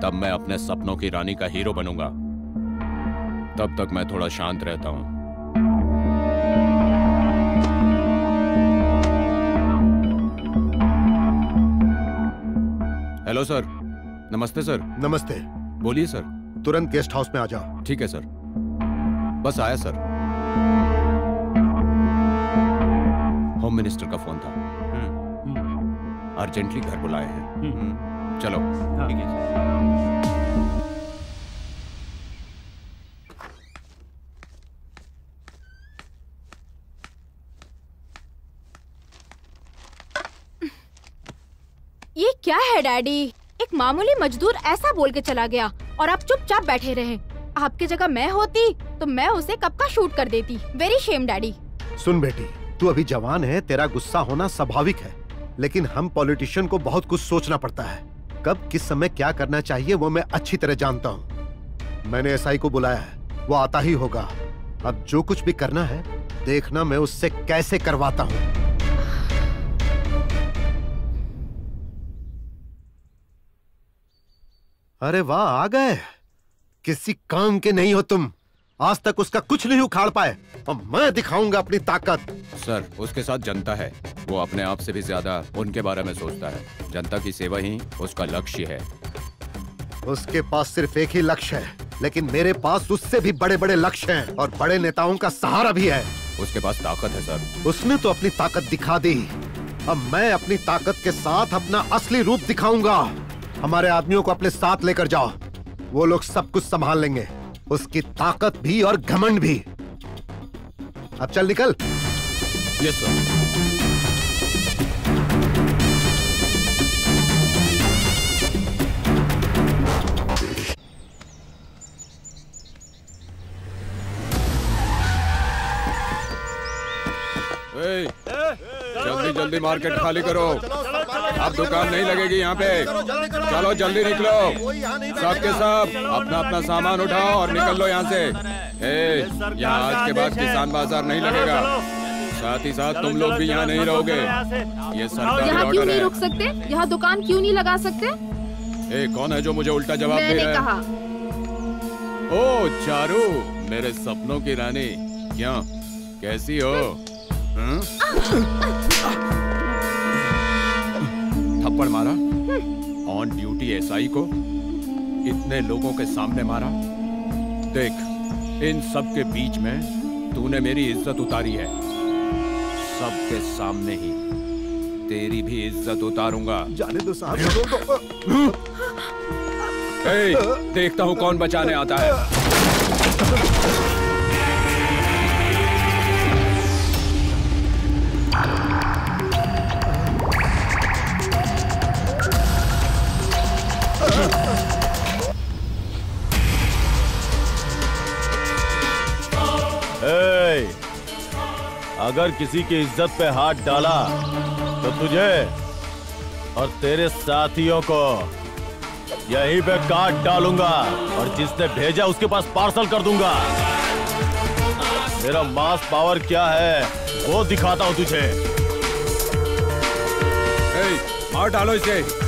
तब मैं अपने सपनों की रानी का हीरो बनूंगा। तब तक मैं थोड़ा शांत रहता हूं। Hello sir. नमस्ते सर। नमस्ते। बोलिए सर। तुरंत गेस्ट हाउस में आ जाओ। ठीक है सर। बस आया सर। होम मिनिस्टर का फोन था, अर्जेंटली घर बुलाए हैं। चलो। ठीक है सर। ये क्या है डैडी? एक मामूली मजदूर ऐसा बोल के चला गया और आप चुपचाप बैठे रहे। आपके जगह मैं होती तो मैं उसे कब का शूट कर देती। Very Shem daddy. सुन बेटी, तू अभी जवान है, तेरा गुस्सा होना स्वाभाविक है, लेकिन हम पॉलिटिशियन को बहुत कुछ सोचना पड़ता है। कब किस समय क्या करना चाहिए वो मैं अच्छी तरह जानता हूँ। मैंने एसआई को बुलाया है, वो आता ही होगा। अब जो कुछ भी करना है देखना मैं उससे कैसे करवाता हूँ। अरे वाह, आ गए। किसी काम के नहीं हो तुम। आज तक उसका कुछ नहीं उखाड़ पाए और मैं दिखाऊंगा अपनी ताकत। सर, उसके साथ जनता है, वो अपने आप से भी ज्यादा उनके बारे में सोचता है। जनता की सेवा ही उसका लक्ष्य है। उसके पास सिर्फ एक ही लक्ष्य है, लेकिन मेरे पास उससे भी बड़े बड़े लक्ष्य हैं और बड़े नेताओं का सहारा भी है। उसके पास ताकत है सर। उसने तो अपनी ताकत दिखा दी, अब मैं अपनी ताकत के साथ अपना असली रूप दिखाऊंगा। हमारे आदमियों को अपने साथ लेकर जाओ, वो लोग सब कुछ संभाल लेंगे, उसकी ताकत भी और घमंड भी। अब चल निकल। Yes sir. जल्दी जल्दी मार्केट खाली करो, अब दुकान नहीं लगेगी यहाँ पे। चलो जल्दी निकलो, सबके सब अपना अपना सामान उठाओ और निकल लो यहाँ से। यहाँ आज के बाद किसान बाजार नहीं लगेगा, साथ ही साथ तुम लोग भी यहाँ नहीं रहोगे। ये सरकारी यहाँ क्यों ऑर्डर नहीं है। रुक सकते? यहाँ दुकान क्यों नहीं लगा सकते? कौन है जो मुझे उल्टा जवाब दे मैंने रहा कहा। है? ओ चारू, मेरे सपनों की रानी, क्या कैसी हो? थप्पड़ मारा ऑन ड्यूटी एसआई को, इतने लोगों के सामने मारा। देख, इन सब के बीच में तूने मेरी इज्जत उतारी है, सबके सामने ही तेरी भी इज्जत उतारूंगा। जाने दो साहब। देखता हूँ कौन बचाने आता है। अगर किसी की इज्जत पे हाथ डाला तो तुझे और तेरे साथियों को यहीं पे काट डालूंगा और जिसने भेजा उसके पास पार्सल कर दूंगा। मेरा मास पावर क्या है वो दिखाता हूं तुझे। मार डालो इसे।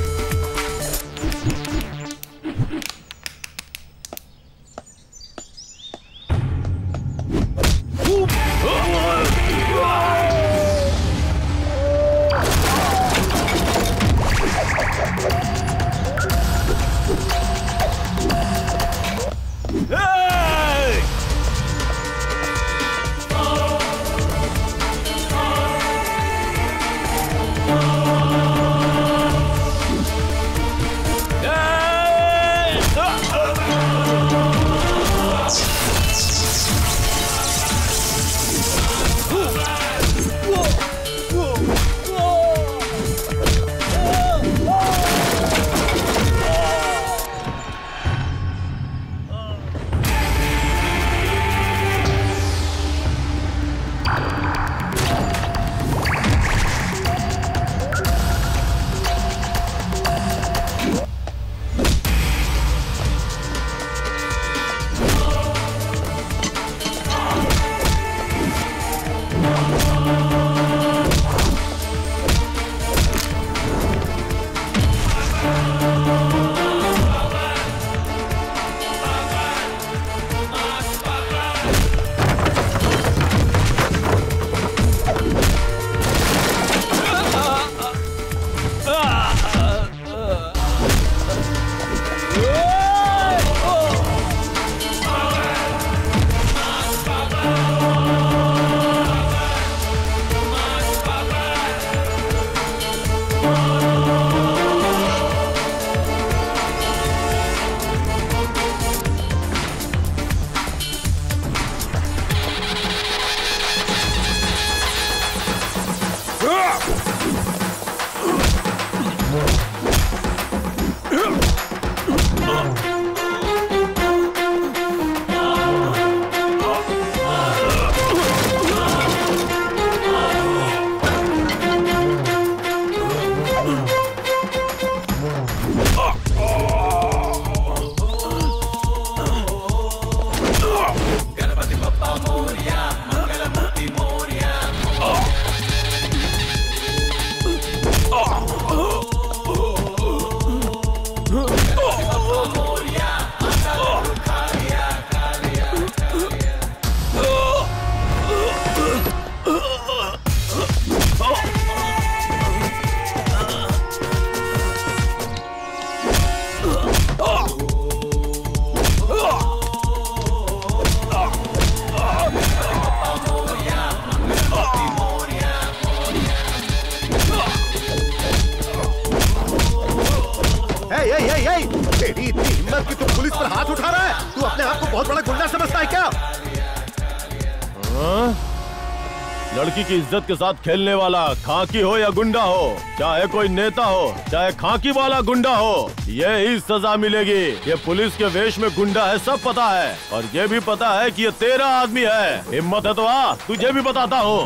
लड़की की इज्जत के साथ खेलने वाला खाकी हो या गुंडा हो, चाहे कोई नेता हो, चाहे खाकी वाला गुंडा हो, ये ही सजा मिलेगी। ये पुलिस के वेश में गुंडा है, सब पता है, और ये भी पता है कि ये तेरा आदमी है। हिम्मत है तो आ, तुझे भी बताता हूँ।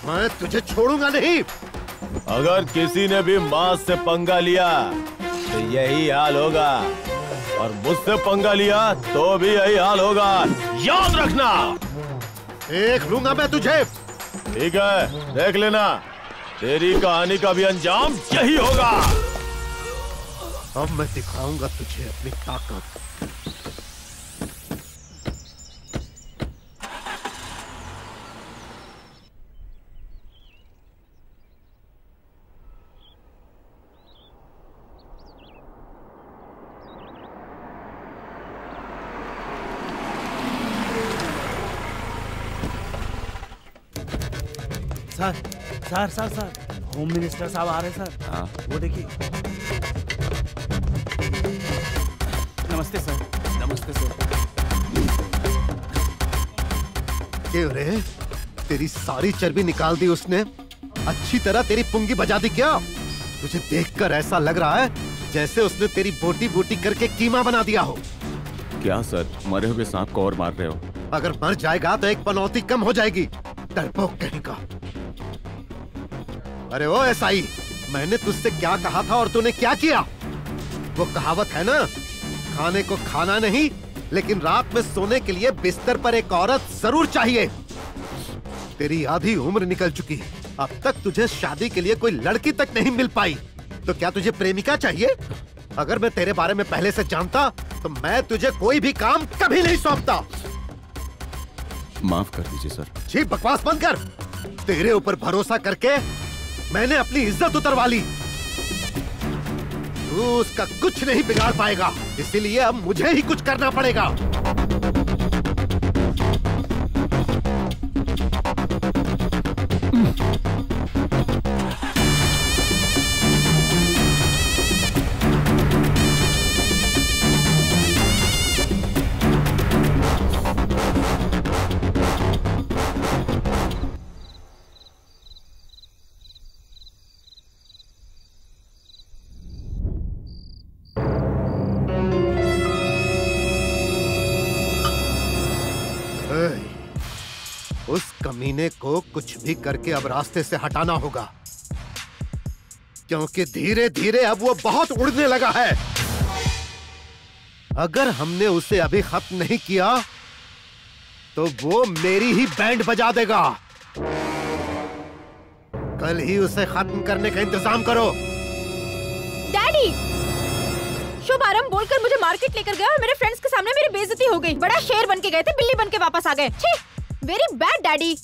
मैं तुझे छोड़ूंगा नहीं। अगर किसी ने भी माँ से पंगा लिया तो यही हाल होगा, और मुझसे पंगा लिया तो भी यही हाल होगा, याद रखना। देख लूंगा मैं तुझे। ठीक है, देख लेना, तेरी कहानी का भी अंजाम यही होगा। अब मैं दिखाऊंगा तुझे अपनी ताकत। सर होम मिनिस्टर साहब आ रहे हैं सर। हाँ। वो देखिए। नमस्ते सर। नमस्ते सर। क्यों रे, तेरी सारी चर्बी निकाल दी उसने? अच्छी तरह तेरी पुंगी बजा दी क्या? तुझे देखकर ऐसा लग रहा है जैसे उसने तेरी बोटी बोटी करके कीमा बना दिया हो। क्या सर, मरे हुए सांप को और मार रहे हो? अगर मर जाएगा तो एक पनौती कम हो जाएगी। डरपोक कहेगा। अरे ओ एसआई, मैंने तुझसे क्या कहा था और तूने क्या किया? वो कहावत है ना, खाने को खाना नहीं, लेकिन रात में सोने के लिए बिस्तर पर एक औरत जरूर चाहिए। तेरी आधी उम्र निकल चुकी है, अब तक तुझे शादी के लिए कोई लड़की तक नहीं मिल पाई, तो क्या तुझे प्रेमिका चाहिए? अगर मैं तेरे बारे में पहले से जानता तो मैं तुझे कोई भी काम कभी नहीं सौंपता। माफ कर दीजिए सर। जी बकवास बंद कर। तेरे ऊपर भरोसा करके मैंने अपनी इज्जत उतरवा ली। तू उसका कुछ नहीं बिगाड़ पाएगा, इसीलिए अब मुझे ही कुछ करना पड़ेगा। उस कमीने को कुछ भी करके अब रास्ते से हटाना होगा, क्योंकि धीरे धीरे अब वो बहुत उड़ने लगा है। अगर हमने उसे अभी खत्म नहीं किया तो वो मेरी ही बैंड बजा देगा। कल ही उसे खत्म करने का इंतजाम करो। डैडी, शुभारंभ बोलकर मुझे मार्केट लेकर गया और मेरे फ्रेंड्स के सामने मेरी बेइज्जती हो गई। बड़ा शेर बन के गए थे, बिल्ली बन के वापस आ गए। छी, वेरी बैड डैडी।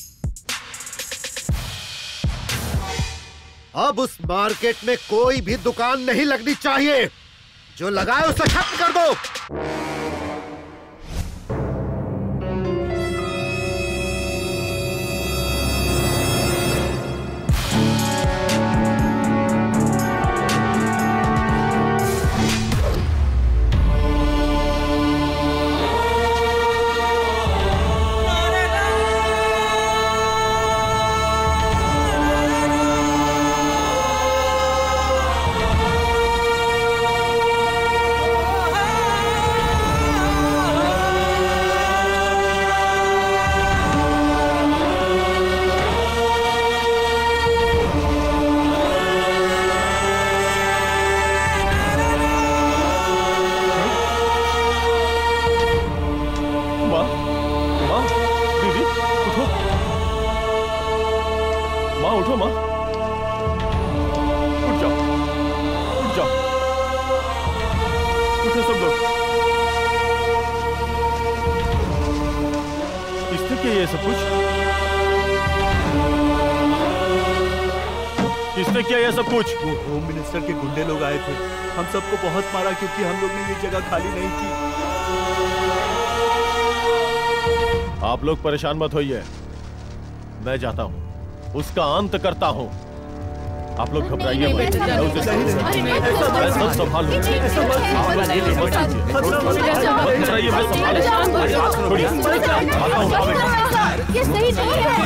अब उस मार्केट में कोई भी दुकान नहीं लगनी चाहिए। जो लगाए उसे खत्म कर दो। किसने किया ये सब कुछ? वो होम मिनिस्टर के गुंडे लोग आए थे, हम सबको बहुत मारा क्योंकि हम लोग ने ये जगह खाली नहीं की। आप लोग परेशान मत होइए, मैं जाता हूँ, उसका अंत करता हूँ। आप लोग घबराइए मत, मैं उसे सब संभाल लूंगा। घबराइए, मैं संभाल लूंगा। ये सही नहीं है।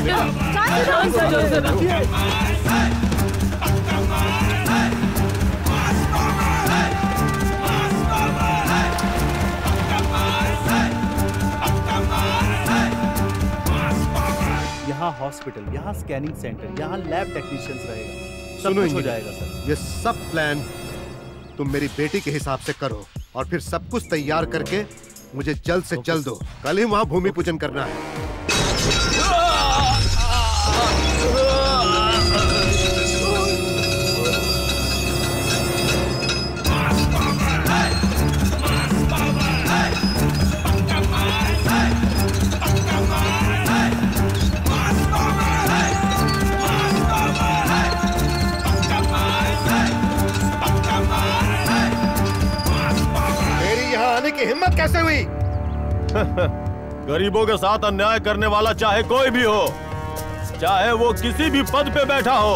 यहाँ हॉस्पिटल, यहाँ स्कैनिंग सेंटर, यहाँ लैब टेक्नीशियंस रहेगा, सब सुनो कुछ हो इंजीनियर, जाएगा सर। ये सब प्लान तुम मेरी बेटी के हिसाब से करो और फिर सब कुछ तैयार करके मुझे जल्द से जल्द दो। कल ही वहाँ भूमि पूजन करना है। की हिम्मत कैसे हुई? गरीबों के साथ अन्याय करने वाला चाहे कोई भी हो, चाहे वो किसी भी पद पे बैठा हो,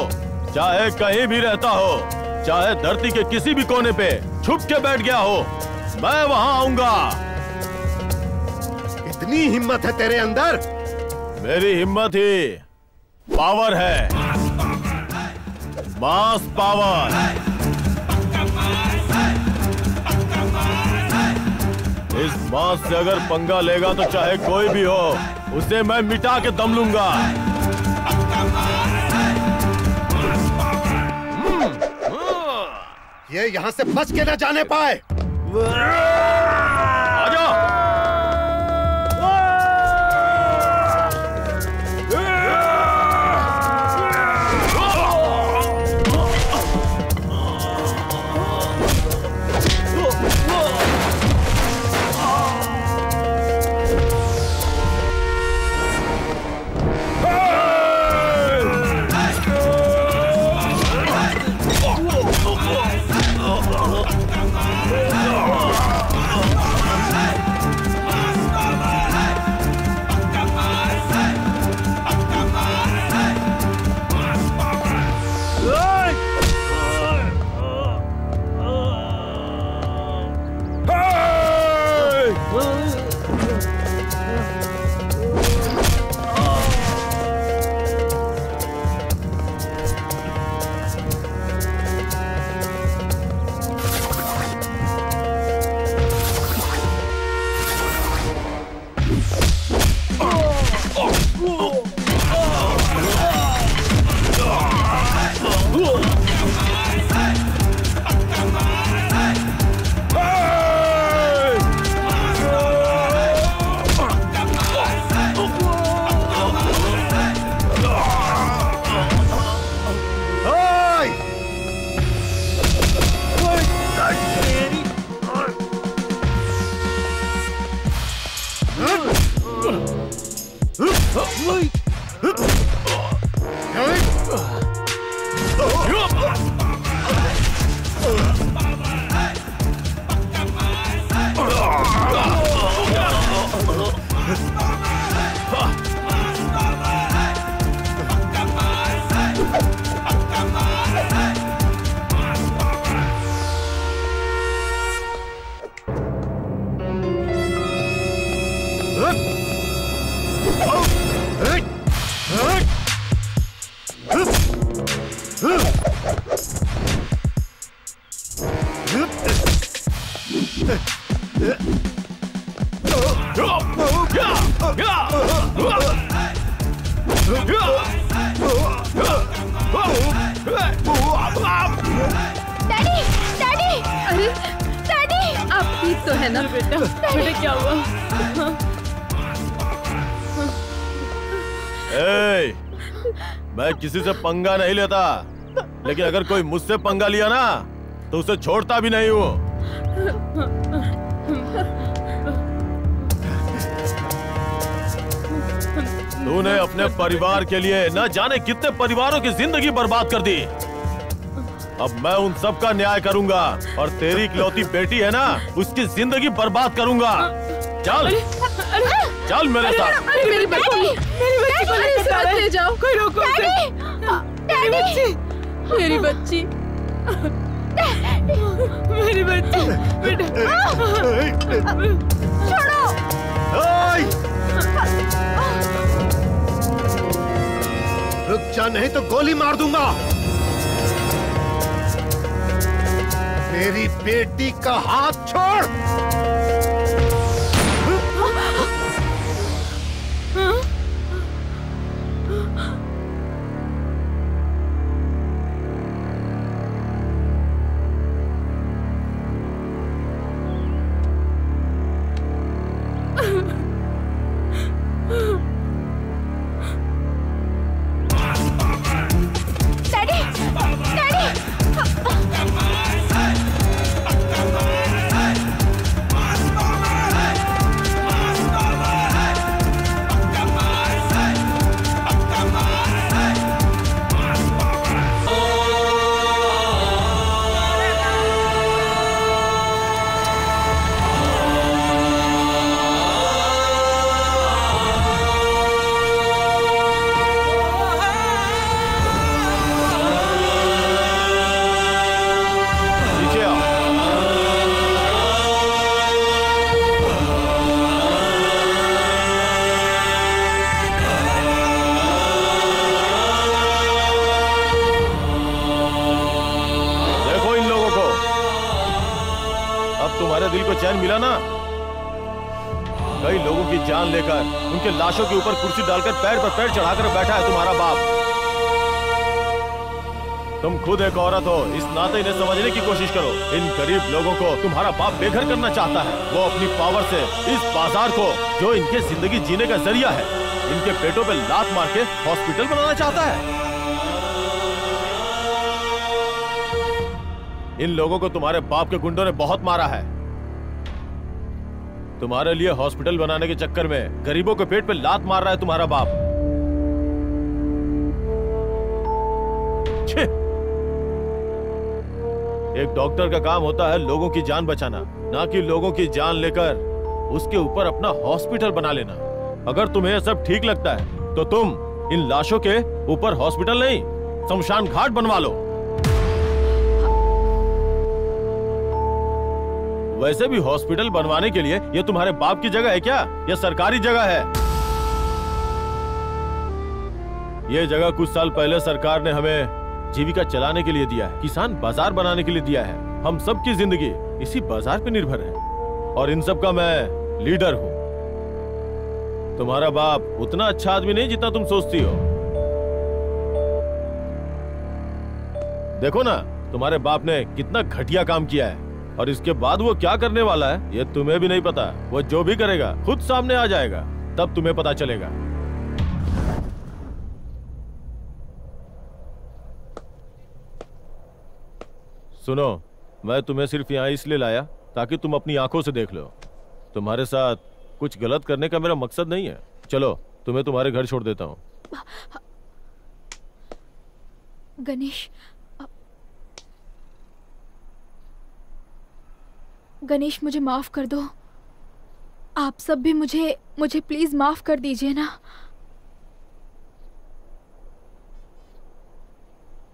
चाहे कहीं भी रहता हो, चाहे धरती के किसी भी कोने पे छुप के बैठ गया हो, मैं वहां आऊंगा। इतनी हिम्मत है तेरे अंदर? मेरी हिम्मत ही पावर है, मास पावर। इस मास से अगर पंगा लेगा तो चाहे कोई भी हो, उसे मैं मिटा के दम लूंगा। ये यहाँ से बच के न जाने पाए। आजा। डैडी, डैडी, अरे डैडी, आप ठीक तो है ना बेटा? बेटा क्या हुआ? ए, मैं किसी से पंगा नहीं लेता, लेकिन अगर कोई मुझसे पंगा लिया ना तो उसे छोड़ता भी नहीं हूँ। तूने अपने परिवार के लिए न जाने कितने परिवारों की जिंदगी बर्बाद कर दी। अब मैं उन सब का न्याय करूंगा और तेरी इकलौती बेटी है ना, उसकी जिंदगी बर्बाद करूंगा। चल चल मेरे साथ। मेरी बच्ची को ले जाओ, कोई रोको उसे। मेरी बच्ची, मेरी बच्ची, मेरी बच्ची, बेटा छोड़ो। रुक जा, नहीं तो गोली मार दूंगा। मेरी बेटी का हाथ छोड़। चैन मिला ना? कई लोगों की जान लेकर उनके लाशों के ऊपर कुर्सी डालकर पैर पर पैर चढ़ाकर बैठा है तुम्हारा बाप। तुम खुद एक औरत हो, इस नाते इन्हें समझने की कोशिश करो। इन गरीब लोगों को तुम्हारा बाप बेघर करना चाहता है। वो अपनी पावर से इस बाजार को, जो इनके जिंदगी जीने का जरिया है, इनके पेटों पे लात मार के हॉस्पिटल बनाना चाहता है। इन लोगों को तुम्हारे बाप के गुंडों ने बहुत मारा है। तुम्हारे लिए हॉस्पिटल बनाने के चक्कर में गरीबों के पेट पे लात मार रहा है तुम्हारा बाप। छे! एक डॉक्टर का काम होता है लोगों की जान बचाना, ना कि लोगों की जान लेकर उसके ऊपर अपना हॉस्पिटल बना लेना। अगर तुम्हें यह सब ठीक लगता है तो तुम इन लाशों के ऊपर हॉस्पिटल नहीं, शमशान घाट बनवा लो। वैसे भी हॉस्पिटल बनवाने के लिए ये तुम्हारे बाप की जगह है क्या? ये सरकारी जगह है। ये जगह कुछ साल पहले सरकार ने हमें जीविका चलाने के लिए दिया है, किसान बाजार बनाने के लिए दिया है। हम सब की जिंदगी इसी बाजार पे निर्भर है और इन सब का मैं लीडर हूँ। तुम्हारा बाप उतना अच्छा आदमी नहीं जितना तुम सोचती हो। देखो ना, तुम्हारे बाप ने कितना घटिया काम किया है और इसके बाद वो क्या करने वाला है ये तुम्हें भी नहीं पता। वो जो भी करेगा खुद सामने आ जाएगा, तब तुम्हें पता चलेगा। सुनो, मैं तुम्हें सिर्फ यहाँ इसलिए लाया ताकि तुम अपनी आंखों से देख लो। तुम्हारे साथ कुछ गलत करने का मेरा मकसद नहीं है। चलो, तुम्हें तुम्हारे घर छोड़ देता हूँ। गणेश, मुझे माफ कर दो। आप सब भी मुझे प्लीज माफ कर दीजिए ना।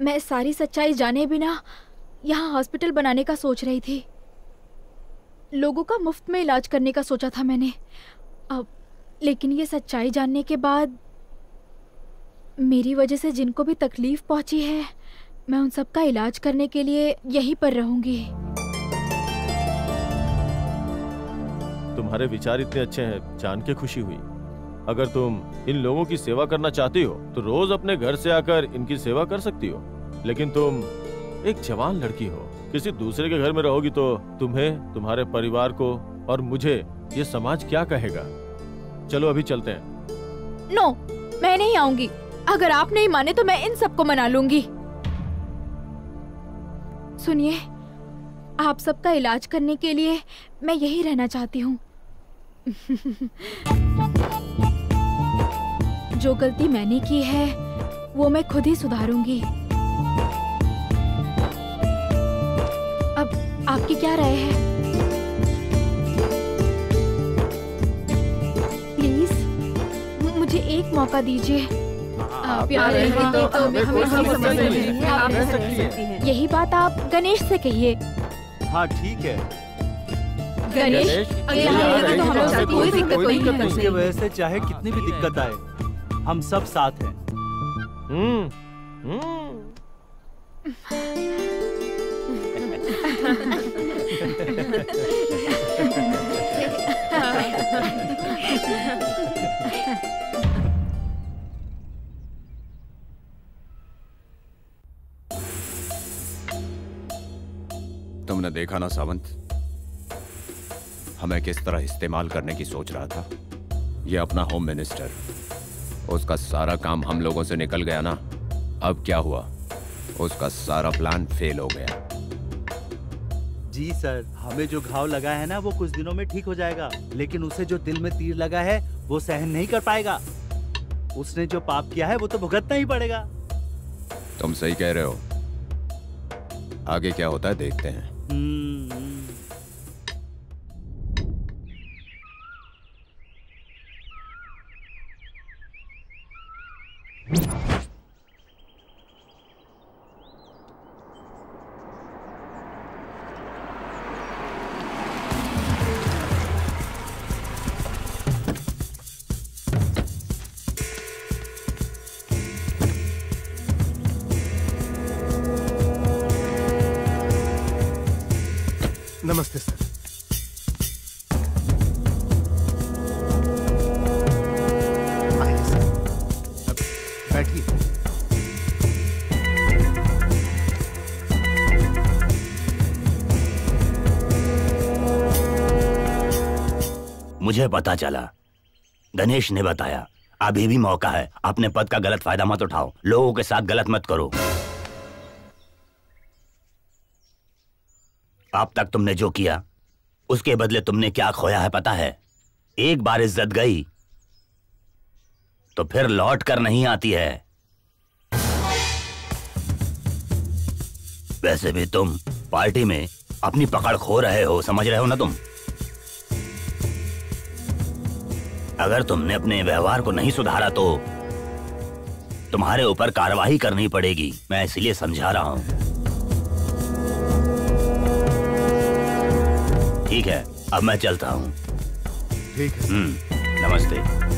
मैं सारी सच्चाई जाने बिना यहाँ हॉस्पिटल बनाने का सोच रही थी। लोगों का मुफ्त में इलाज करने का सोचा था मैंने। अब लेकिन ये सच्चाई जानने के बाद मेरी वजह से जिनको भी तकलीफ पहुंची है, मैं उन सब का इलाज करने के लिए यहीं पर रहूंगी। तुम्हारे विचार इतने अच्छे हैं, जान के खुशी हुई। अगर तुम इन लोगों की सेवा करना चाहती हो तो रोज अपने घर से आकर इनकी सेवा कर सकती हो। लेकिन तुम एक जवान लड़की हो, किसी दूसरे के घर में रहोगी तो तुम्हें, तुम्हारे परिवार को और मुझे ये समाज क्या कहेगा। चलो अभी चलते हैं। नो, मैं नहीं आऊंगी। अगर आप नहीं माने तो मैं इन सबको मना लूंगी। सुनिए, आप सबका इलाज करने के लिए मैं यही रहना चाहती हूँ। जो गलती मैंने की है वो मैं खुद ही सुधारूंगी। अब आपकी क्या राय है? प्लीज मुझे एक मौका दीजिए। प्यार यही बात आप गणेश से कहिए। हाँ ठीक है गणेश, अगर यहाँ रहेगा तो हमें उससे कोई दिक्कत नहीं है। उसकी वजह से चाहे कितनी भी दिक्कत आए, हम सब साथ हैं। तुमने देखा ना सावंत, हमें किस तरह इस्तेमाल करने की सोच रहा था। ये अपना होम मिनिस्टर, उसका सारा काम हम लोगों से निकल गया ना। अब क्या हुआ, उसका सारा प्लान फेल हो गया। जी सर, हमें जो घाव लगा है ना वो कुछ दिनों में ठीक हो जाएगा, लेकिन उसे जो दिल में तीर लगा है वो सहन नहीं कर पाएगा। उसने जो पाप किया है वो तो भुगतना ही पड़ेगा। तुम सही कह रहे हो, आगे क्या होता है देखते हैं। नमस्ते सर। आइए सर, बैठिए। मुझे पता चला, गणेश ने बताया, अभी भी मौका है। अपने पद का गलत फायदा मत उठाओ, लोगों के साथ गलत मत करो। अब तक तुमने जो किया उसके बदले तुमने क्या खोया है पता है? एक बार इज्जत गई तो फिर लौट कर नहीं आती है। वैसे भी तुम पार्टी में अपनी पकड़ खो रहे हो, समझ रहे हो ना तुम? अगर तुमने अपने व्यवहार को नहीं सुधारा तो तुम्हारे ऊपर कार्रवाई करनी पड़ेगी। मैं इसलिए समझा रहा हूं। ठीक है, अब मैं चलता हूं। ठीक है। नमस्ते।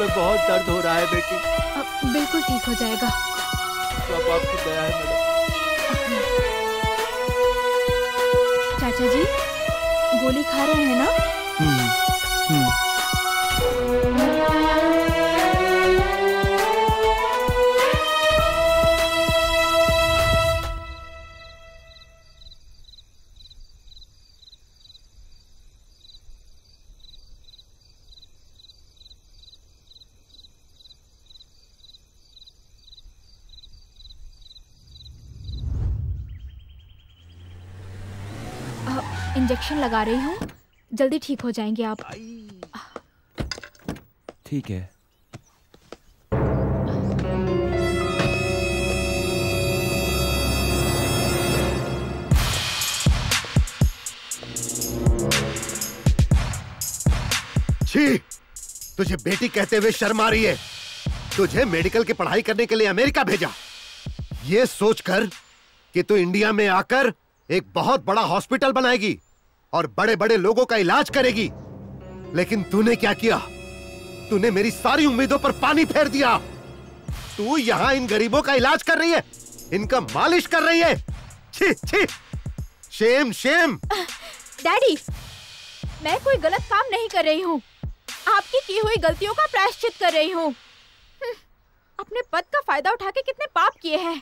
बहुत दर्द हो रहा है बेटी। बिल्कुल ठीक हो जाएगा। सब आपकी दया है मैडम। चाचा जी, गोली खा रहे हैं ना? इंजेक्शन लगा रही हूँ, जल्दी ठीक हो जाएंगे आप। ठीक है। छी, तुझे बेटी कहते हुए शर्म आ रही है? तुझे मेडिकल की पढ़ाई करने के लिए अमेरिका भेजा, ये सोचकर कि तू इंडिया में आकर एक बहुत बड़ा हॉस्पिटल बनाएगी और बड़े बड़े लोगों का इलाज करेगी। लेकिन तूने क्या किया? तूने मेरी सारी उम्मीदों पर पानी फेर दिया। तू यहाँ इन गरीबों का इलाज कर रही है, इनका मालिश कर रही है। छी छी, शेम शेम। डैडी, मैं कोई गलत काम नहीं कर रही हूँ। आपकी की हुई गलतियों का प्रायश्चित कर रही हूँ। अपने पद का फायदा उठा के कितने पाप किए हैं।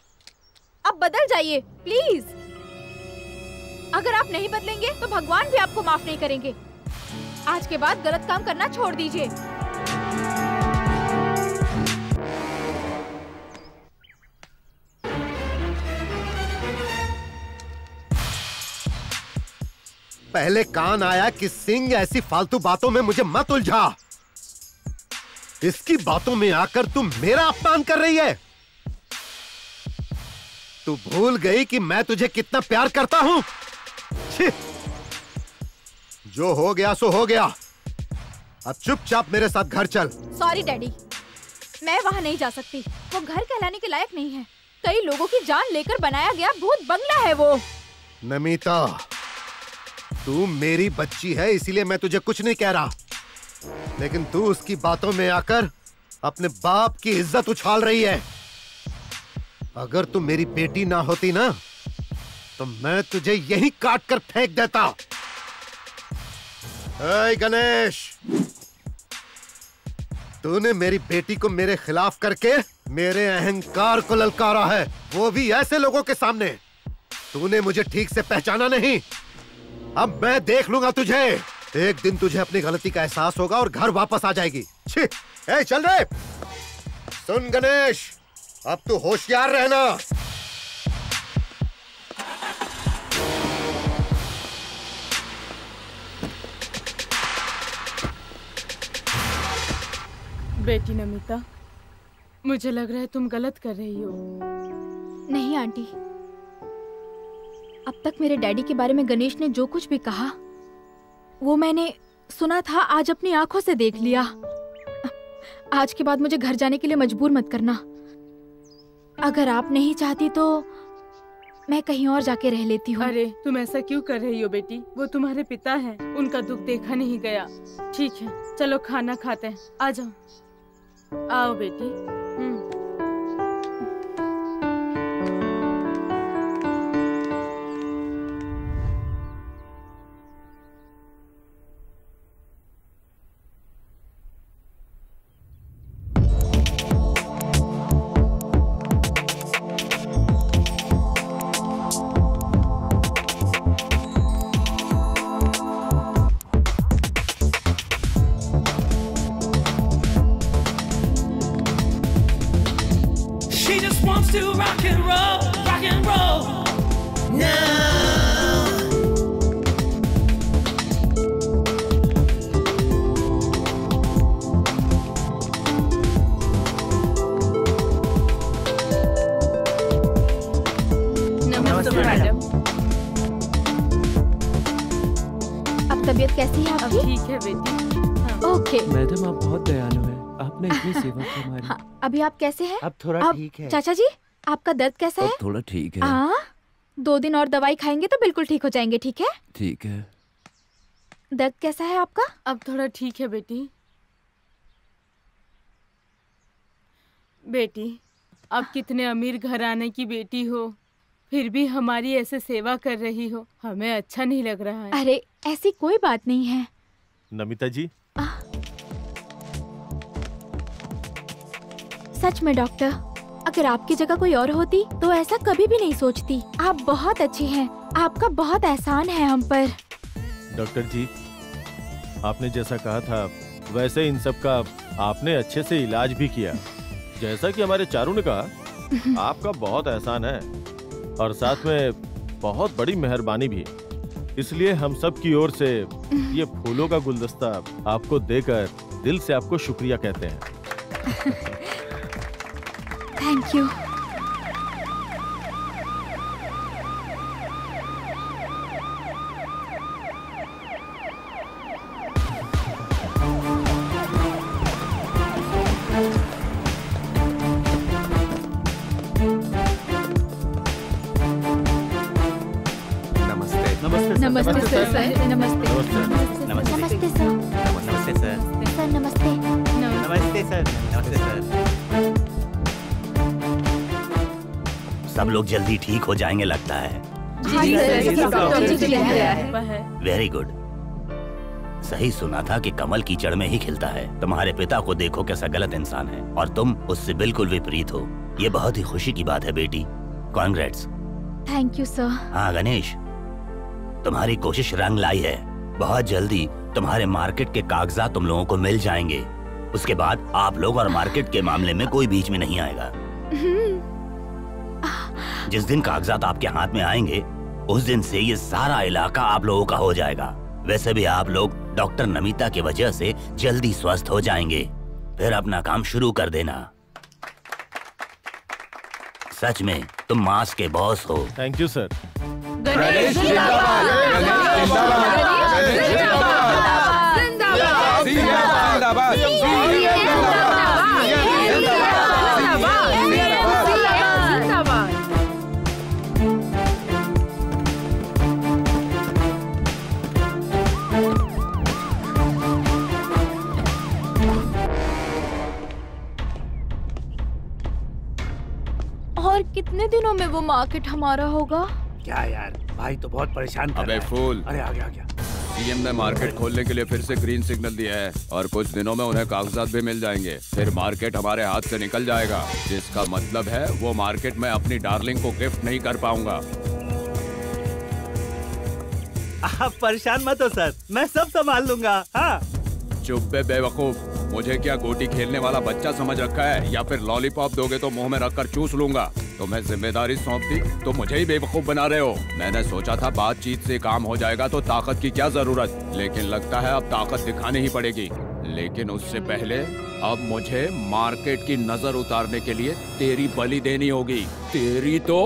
अब बदल जाइए प्लीज। अगर आप नहीं बदलेंगे तो भगवान भी आपको माफ नहीं करेंगे। आज के बाद गलत काम करना छोड़ दीजिए। पहले कान आया कि सिंह ऐसी फालतू बातों में मुझे मत उलझा। इसकी बातों में आकर तू मेरा अपमान कर रही है। तू भूल गई कि मैं तुझे कितना प्यार करता हूं। छी! जो हो गया सो हो गया। अब चुपचाप मेरे साथ घर चल। सॉरी डैडी, मैं वहाँ नहीं जा सकती। वो घर कहलाने के लायक नहीं है। कई लोगों की जान लेकर बनाया गया भूत बंगला है वो। नमिता, तू मेरी बच्ची है इसीलिए मैं तुझे कुछ नहीं कह रहा, लेकिन तू उसकी बातों में आकर अपने बाप की इज्जत उछाल रही है। अगर तू मेरी बेटी ना होती ना तो मैं तुझे यहीं काट कर फेंक देता। ऐ गणेश, तूने मेरी बेटी को मेरे खिलाफ करके मेरे अहंकार को ललकारा है, वो भी ऐसे लोगों के सामने। तूने मुझे ठीक से पहचाना नहीं। अब मैं देख लूंगा तुझे। एक दिन तुझे अपनी गलती का एहसास होगा और घर वापस आ जाएगी। छी! ए, चल रे। सुन गणेश, अब तू होशियार रहना। बेटी नमिता, मुझे लग रहा है तुम गलत कर रही हो। नहीं आंटी, अब तक मेरे डैडी के बारे में गणेश ने जो कुछ भी कहा वो मैंने सुना था, आज अपनी आंखों से देख लिया। आज के बाद मुझे घर जाने के लिए मजबूर मत करना। अगर आप नहीं चाहती तो मैं कहीं और जाके रह लेती हूँ। अरे तुम ऐसा क्यों कर रही हो बेटी? वो तुम्हारे पिता हैं, उनका दुख देखा नहीं गया। ठीक है, चलो खाना खाते हैं। आ जाओ, आओ बेटी। To rock and roll now. नमस्ते मैडम। अब तबीयत कैसी है आपकी? ठीक है बेटी। ओके मैडम, आप बहुत दयालु हैं। आपने इतनी सेवा की हमारी। हाँ, अभी आप कैसे हैं? अब थोड़ा ठीक है। चाचा जी, आपका दर्द कैसा है? थोड़ा ठीक है। 2 दिन और दवाई खाएंगे तो बिल्कुल ठीक हो जाएंगे। ठीक है? ठीक है। दर्द कैसा है आपका? अब थोड़ा ठीक है बेटी। बेटी, आप कितने अमीर घराने की बेटी हो, फिर भी हमारी ऐसे सेवा कर रही हो, हमें अच्छा नहीं लग रहा है। अरे ऐसी कोई बात नहीं है। नमिता जी, सच में डॉक्टर, अगर आपकी जगह कोई और होती तो ऐसा कभी भी नहीं सोचती। आप बहुत अच्छे हैं, आपका बहुत एहसान है हम पर। डॉक्टर जी, आपने जैसा कहा था वैसे इन सब का आपने अच्छे से इलाज भी किया। जैसा कि हमारे चारू ने कहा, आपका बहुत एहसान है और साथ में बहुत बड़ी मेहरबानी भी। इसलिए हम सब की ओर से ये फूलों का गुलदस्ता आपको देकर दिल से आपको शुक्रिया कहते हैं। Thank you. नमस्ते सर। नमस्ते नमस्ते नमस्ते सर। नमस्ते सर। सर नमस्ते। नमस्ते सर। नमस्ते सर। सब लोग जल्दी ठीक हो जाएंगे लगता है। Very good. सही सुना था कि कमल कीचड़ में ही खिलता है। तुम्हारे पिता को देखो कैसा गलत इंसान है और तुम उससे बिल्कुल विपरीत हो। ये बहुत ही खुशी की बात है बेटी। कॉन्ग्रेट्स। Thank you sir. हाँ गणेश, तुम्हारी कोशिश रंग लाई है। बहुत जल्दी तुम्हारे मार्केट के कागजात तुम लोगों को मिल जाएंगे। उसके बाद आप लोग और मार्केट के मामले में कोई बीच में नहीं आएगा। जिस दिन कागजात आपके हाथ में आएंगे उस दिन से ये सारा इलाका आप लोगों का हो जाएगा। वैसे भी आप लोग डॉक्टर नमिता की वजह से जल्दी स्वस्थ हो जाएंगे। फिर अपना काम शुरू कर देना। सच में तुम मास के बॉस हो। Thank you sir. गणेश जिंदाबाद। और कितने दिनों में वो मार्केट हमारा होगा? क्या यार, भाई तो बहुत परेशान कर रहा है। फूल। अरे आ गया। सीएम ने मार्केट खोलने के लिए फिर से ग्रीन सिग्नल दिया है और कुछ दिनों में उन्हें कागजात भी मिल जाएंगे। फिर मार्केट हमारे हाथ से निकल जाएगा, जिसका मतलब है वो मार्केट में अपनी डार्लिंग को गिफ्ट नहीं कर पाऊंगा। आप परेशान मत हो सर, मैं सब संभाल लूंगा। हाँ। चुप बे बेवकूफ, मुझे क्या गोटी खेलने वाला बच्चा समझ रखा है या फिर लॉलीपॉप दोगे तो मुंह में रखकर चूस लूंगा। तुम्हें जिम्मेदारी सौंप दी तो मुझे ही बेवकूफ बना रहे हो। मैंने सोचा था बातचीत से काम हो जाएगा तो ताकत की क्या जरूरत, लेकिन लगता है अब ताकत दिखानी ही पड़ेगी। लेकिन उससे पहले अब मुझे मार्केट की नजर उतारने के लिए तेरी बलि देनी होगी। तेरी तो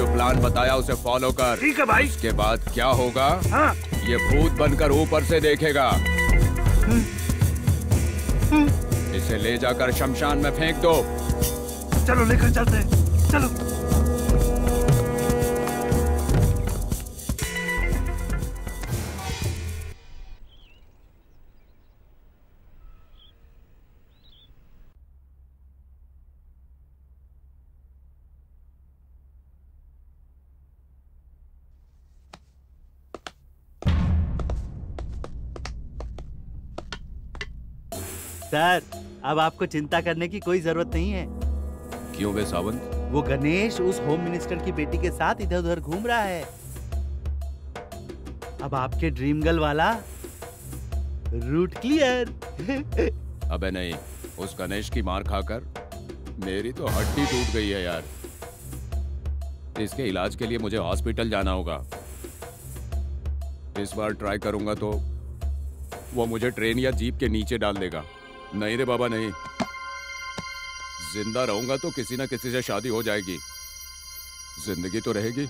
प्लान बताया उसे फॉलो कर। ठीक है भाई। उसके बाद क्या होगा? हाँ। ये भूत बनकर ऊपर से देखेगा। इसे ले जाकर शमशान में फेंक दो। चलो लेकर चलते हैं, चलो। सर, अब आपको चिंता करने की कोई जरूरत नहीं है। क्यों बे सावंत? वो गणेश उस होम मिनिस्टर की बेटी के साथ इधर उधर घूम रहा है। अब आपके ड्रीम गर्ल वाला रूट क्लियर। अबे नहीं, उस गणेश की मार खाकर मेरी तो हड्डी टूट गई है यार। इसके इलाज के लिए मुझे हॉस्पिटल जाना होगा। इस बार ट्राई करूंगा तो वो मुझे ट्रेन या जीप के नीचे डाल देगा। नहीं रे बाबा नहीं, जिंदा रहूंगा तो किसी ना किसी से शादी हो जाएगी। जिंदगी तो रहेगी,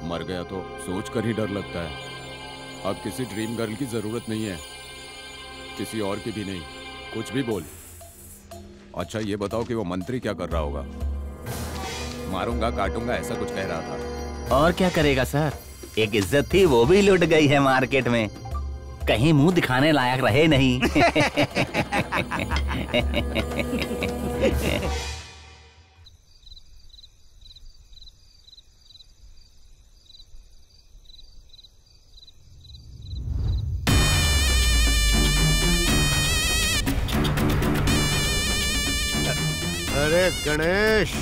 मर गया तो सोच कर ही डर लगता है। अब किसी ड्रीम गर्ल की जरूरत नहीं है, किसी और की भी नहीं। कुछ भी बोल। अच्छा ये बताओ कि वो मंत्री क्या कर रहा होगा? मारूंगा काटूंगा ऐसा कुछ कह रहा था। और क्या करेगा सर, एक इज्जत थी वो भी लुट गई है मार्केट में। कहीं मुंह दिखाने लायक रहे नहीं। अरे गणेश,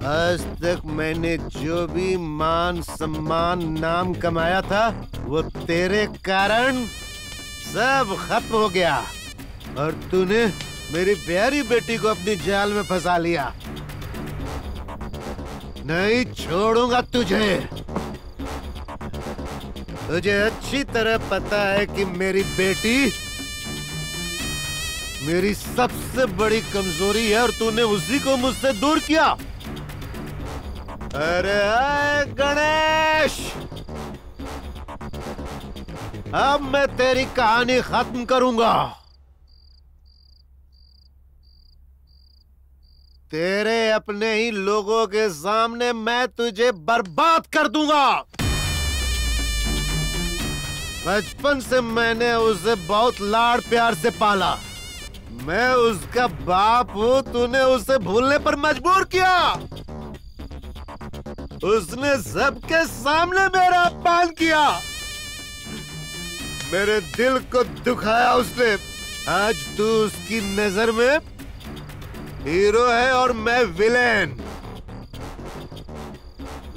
आज तक मैंने जो भी मान सम्मान नाम कमाया था वो तेरे कारण सब खत्म हो गया और तूने मेरी प्यारी बेटी को अपनी जाल में फंसा लिया। नहीं छोड़ूंगा तुझे। तुझे अच्छी तरह पता है कि मेरी बेटी मेरी सबसे बड़ी कमजोरी है और तूने उसी को मुझसे दूर किया। अरे गणेश, अब मैं तेरी कहानी खत्म करूंगा। तेरे अपने ही लोगों के सामने मैं तुझे बर्बाद कर दूंगा। बचपन से मैंने उसे बहुत लाड़ प्यार से पाला। मैं उसका बाप हूँ, तूने उसे भूलने पर मजबूर किया। उसने सबके सामने मेरा अपमान किया, मेरे दिल को दुखाया उसने। आज तू उसकी नजर में हीरो है और मैं विलेन,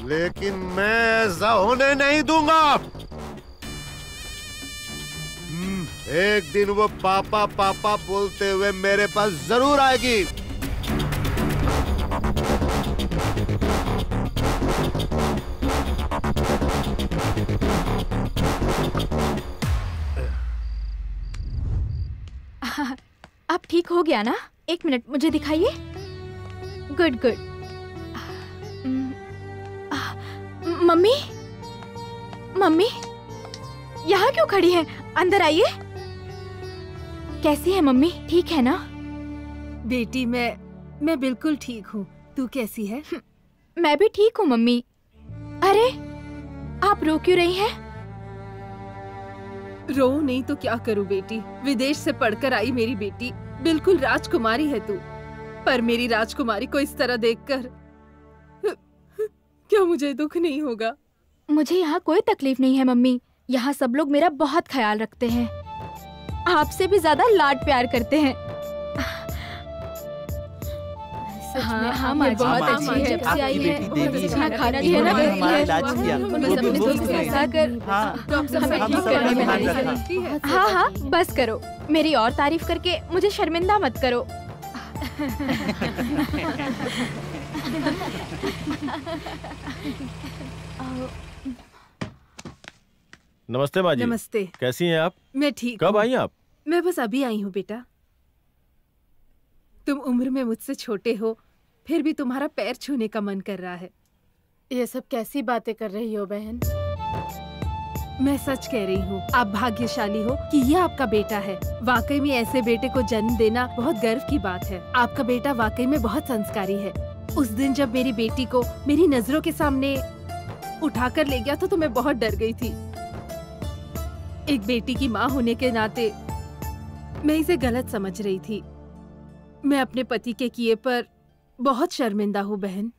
लेकिन मैं ऐसा होने नहीं दूंगा। एक दिन वो पापा पापा बोलते हुए मेरे पास जरूर आएगी। अब ठीक हो गया ना? 1 मिनट मुझे दिखाइए। Good good. मम्मी, मम्मी यहाँ क्यों खड़ी हैं? अंदर आइए। कैसी है मम्मी? ठीक है ना? बेटी मैं बिल्कुल ठीक हूँ। तू कैसी है? मैं भी ठीक हूँ मम्मी। अरे आप रो क्यों रही हैं? रो नहीं तो क्या करूँ बेटी। विदेश से पढ़कर आई मेरी बेटी, बिल्कुल राजकुमारी है तू। पर मेरी राजकुमारी को इस तरह देखकर क्या मुझे दुख नहीं होगा? मुझे यहाँ कोई तकलीफ नहीं है मम्मी। यहाँ सब लोग मेरा बहुत ख्याल रखते हैं, आपसे भी ज्यादा लाड प्यार करते हैं। हाँ, हाँ, माँ बहुत अच्छी है। जब से आई है बहुत अच्छा खाती है ना, हाँ हाँ बस करो। मेरी और तारीफ करके मुझे शर्मिंदा मत करो। नमस्ते माँ जी। नमस्ते। कैसी हैं आप? मैं ठीक। कब आई आप? मैं बस अभी आई हूँ बेटा। तुम उम्र में मुझसे छोटे हो, फिर भी तुम्हारा पैर छूने का मन कर रहा है। ये सब कैसी बातें कर रही हो बहन? मैं सच कह रही हूँ। आप भाग्यशाली हो कि ये आपका बेटा है। वाकई में ऐसे बेटे को जन्म देना बहुत गर्व की बात है। आपका बेटा वाकई में बहुत संस्कारी है। उस दिन जब मेरी बेटी को मेरी नजरों के सामने उठाकर ले गया तो मैं बहुत डर गई थी। एक बेटी की माँ होने के नाते मैं इसे गलत समझ रही थी। मैं अपने पति के किए पर बहुत शर्मिंदा हूँ बहन।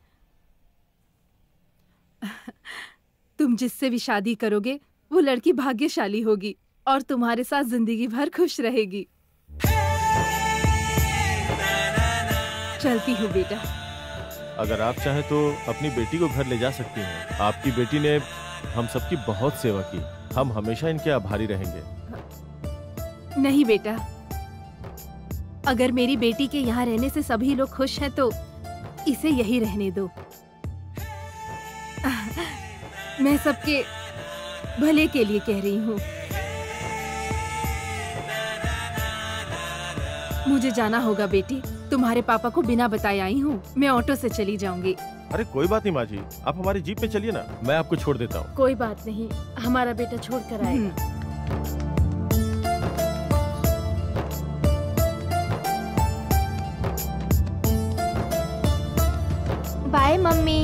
तुम जिससे भी शादी करोगे वो लड़की भाग्यशाली होगी और तुम्हारे साथ जिंदगी भर खुश रहेगी। चलती हूँ बेटा। अगर आप चाहें तो अपनी बेटी को घर ले जा सकती हैं। आपकी बेटी ने हम सबकी बहुत सेवा की, हम हमेशा इनके आभारी रहेंगे। नहीं बेटा, अगर मेरी बेटी के यहाँ रहने से सभी लोग खुश हैं तो इसे यही रहने दो। मैं सबके भले के लिए कह रही हूँ। मुझे जाना होगा बेटी। तुम्हारे पापा को बिना बताए आई हूँ। मैं ऑटो से चली जाऊंगी। अरे कोई बात नहीं माँ जी, आप हमारी जीप में चलिए ना, मैं आपको छोड़ देता हूँ। कोई बात नहीं, हमारा बेटा छोड़ कर आएगा। Bye mummy.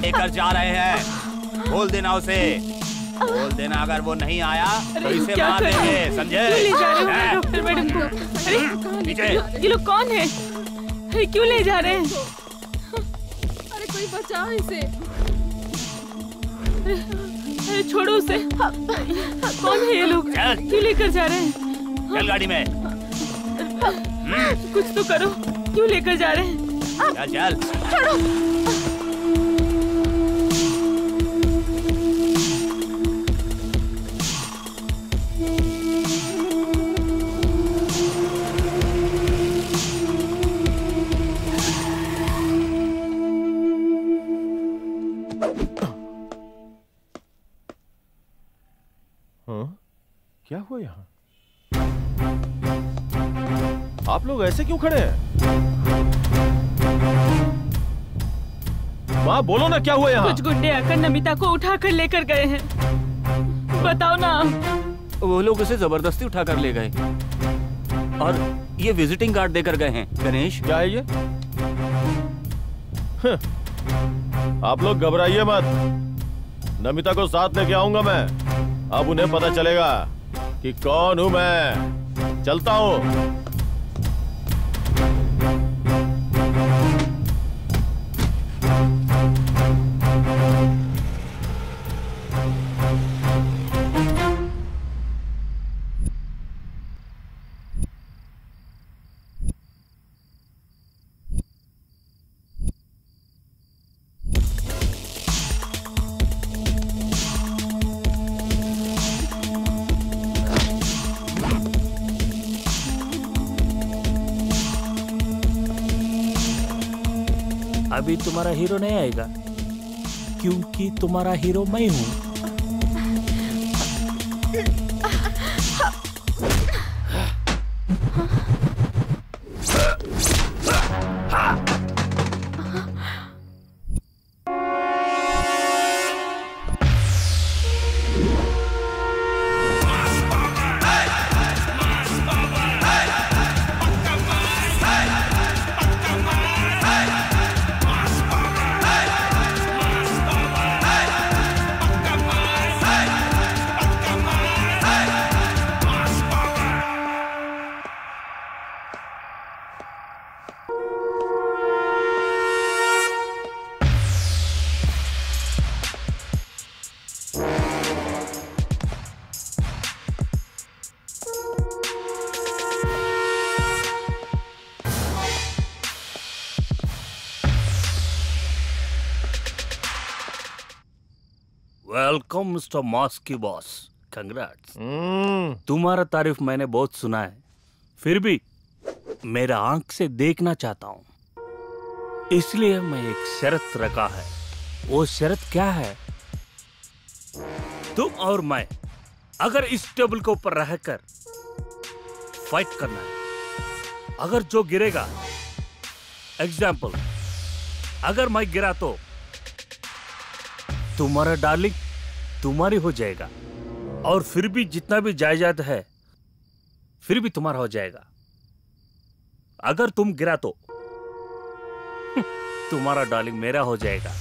लेकर जा रहे हैं, बोल देना उसे। बोल देना अगर वो नहीं आया तो इसे मार देंगे, समझे? ले जा रहे हो डॉक्टर मैडम को? अरे ये लोग कौन है? अरे क्यों ले जा रहे हैं? अरे कोई बचाओ इसे। अरे छोड़ो उसे। कौन है ये लोग? क्यों लेकर जा रहे हैं? चल गाड़ी में। कुछ तो करो, क्यों लेकर जा रहे हैं? चल चल। छोड़ो। आप लोग ऐसे क्यों खड़े हैं? माँ बोलो ना, क्या हुआ यहाँ? कुछ गुंडे आकर नमिता को उठा कर लेकर गए हैं। बताओ ना। वो लोग उसे जबरदस्ती उठा कर ले गए और ये विजिटिंग कार्ड देकर गए हैं। गणेश, क्या है ये? आप लोग घबराइए मत, नमिता को साथ लेके आऊंगा मैं। अब उन्हें पता चलेगा कि कौन हूं मैं। चलता हूं। अभी तुम्हारा हीरो नहीं आएगा क्योंकि तुम्हारा हीरो मैं हूँ। वेलकम मिस्टर मॉस्की बॉस, कंग्रेट्स। तुम्हारा तारीफ मैंने बहुत सुना है, फिर भी मेरा आंख से देखना चाहता हूँ, इसलिए मैं एक शर्त रखा है। वो शर्त क्या है? तुम और मैं अगर इस टेबल के ऊपर रहकर फाइट करना है, अगर जो गिरेगा, एग्जाम्पल अगर मैं गिरा तो तुम्हारा डार्लिंग तुम्हारी हो जाएगा, और फिर भी जितना भी जायदाद है फिर भी तुम्हारा हो जाएगा। अगर तुम गिरा तो तुम्हारा डार्लिंग मेरा हो जाएगा,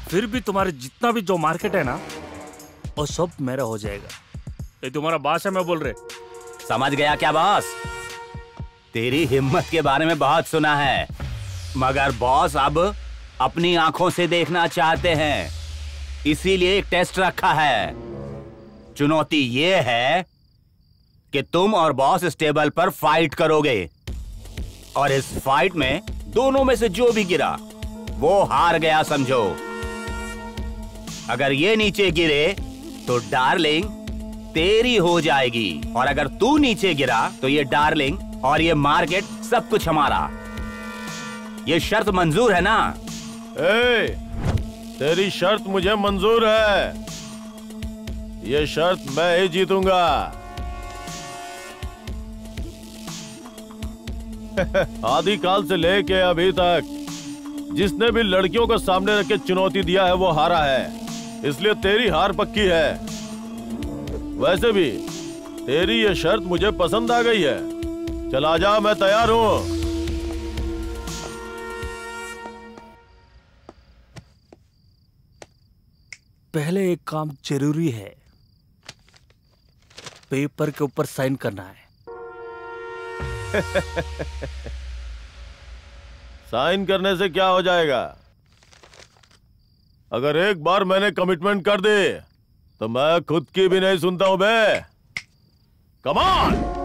फिर भी तुम्हारे जितना भी जो मार्केट है ना वो सब मेरा हो जाएगा। ये तुम्हारा बॉस है, मैं बोल रहे। समझ गया क्या बॉस? तेरी हिम्मत के बारे में बहुत सुना है, मगर बॉस अब अपनी आंखों से देखना चाहते हैं, इसीलिए एक टेस्ट रखा है। चुनौती ये है कि तुम और बॉस इस टेबल पर फाइट करोगे, और इस फाइट में दोनों में से जो भी गिरा वो हार गया समझो। अगर ये नीचे गिरे तो डार्लिंग तेरी हो जाएगी, और अगर तू नीचे गिरा तो ये डार्लिंग और ये मार्केट सब कुछ हमारा। ये शर्त मंजूर है ना? तेरी शर्त मुझे मंजूर है। ये शर्त मैं ही जीतूंगा। आदिकाल से लेके अभी तक जिसने भी लड़कियों को सामने रख के चुनौती दिया है वो हारा है, इसलिए तेरी हार पक्की है। वैसे भी तेरी ये शर्त मुझे पसंद आ गई है। चल आजा, मैं तैयार हूं। पहले एक काम जरूरी है, पेपर के ऊपर साइन करना है। साइन करने से क्या हो जाएगा? अगर एक बार मैंने कमिटमेंट कर दी तो मैं खुद की भी नहीं सुनता हूं बे। Come on.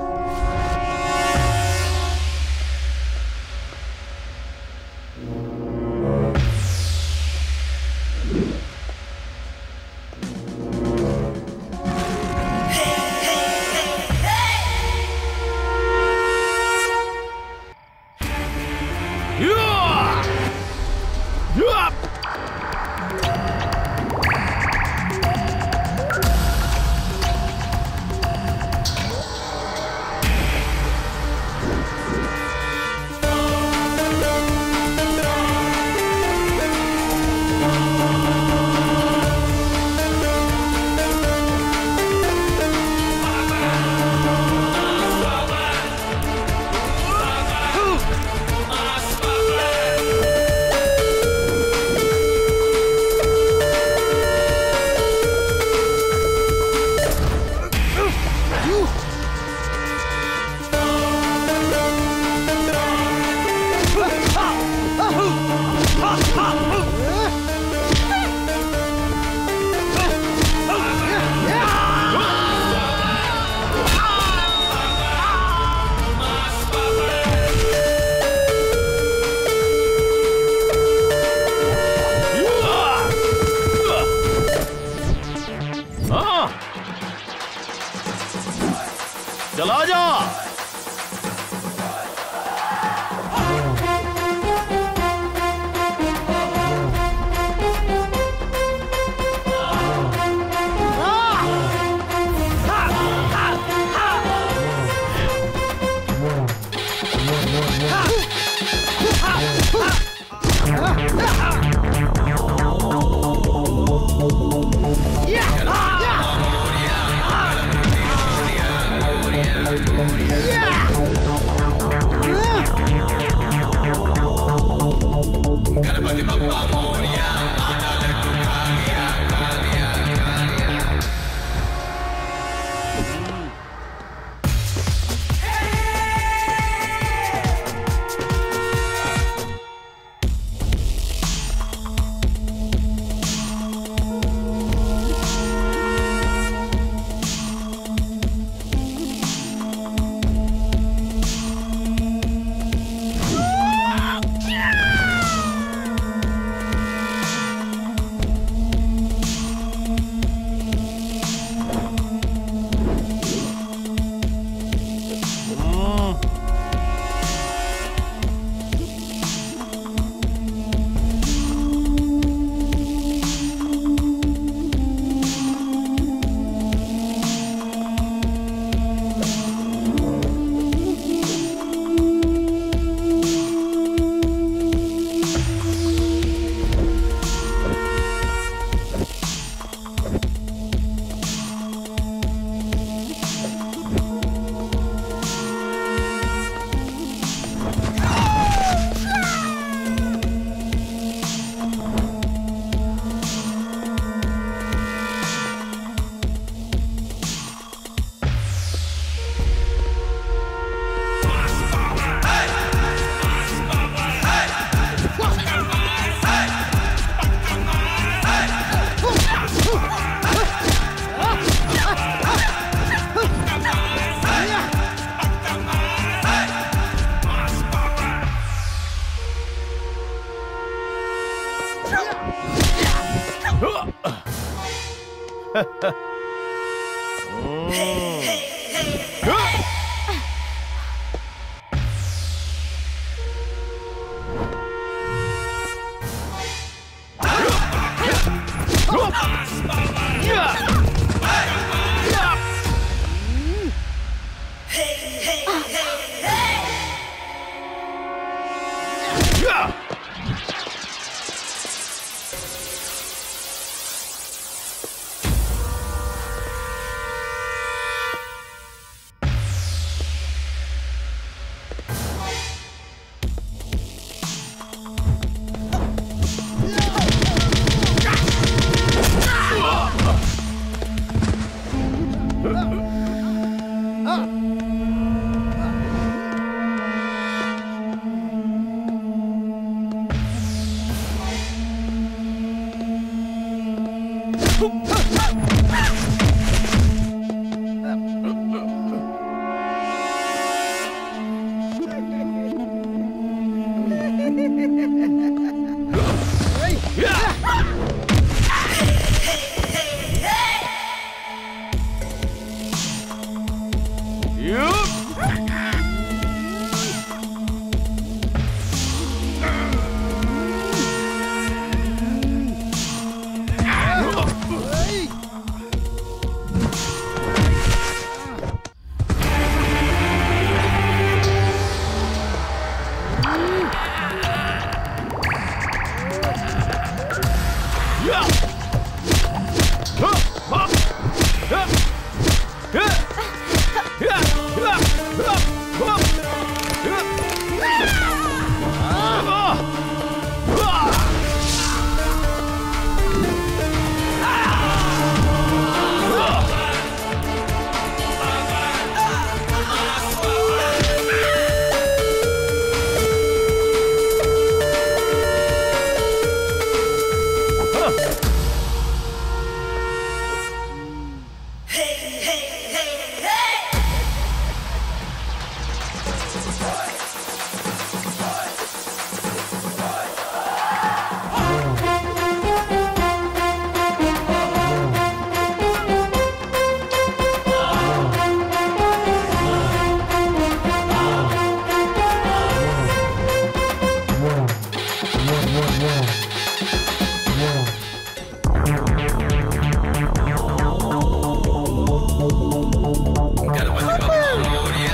चला जा। Yeah!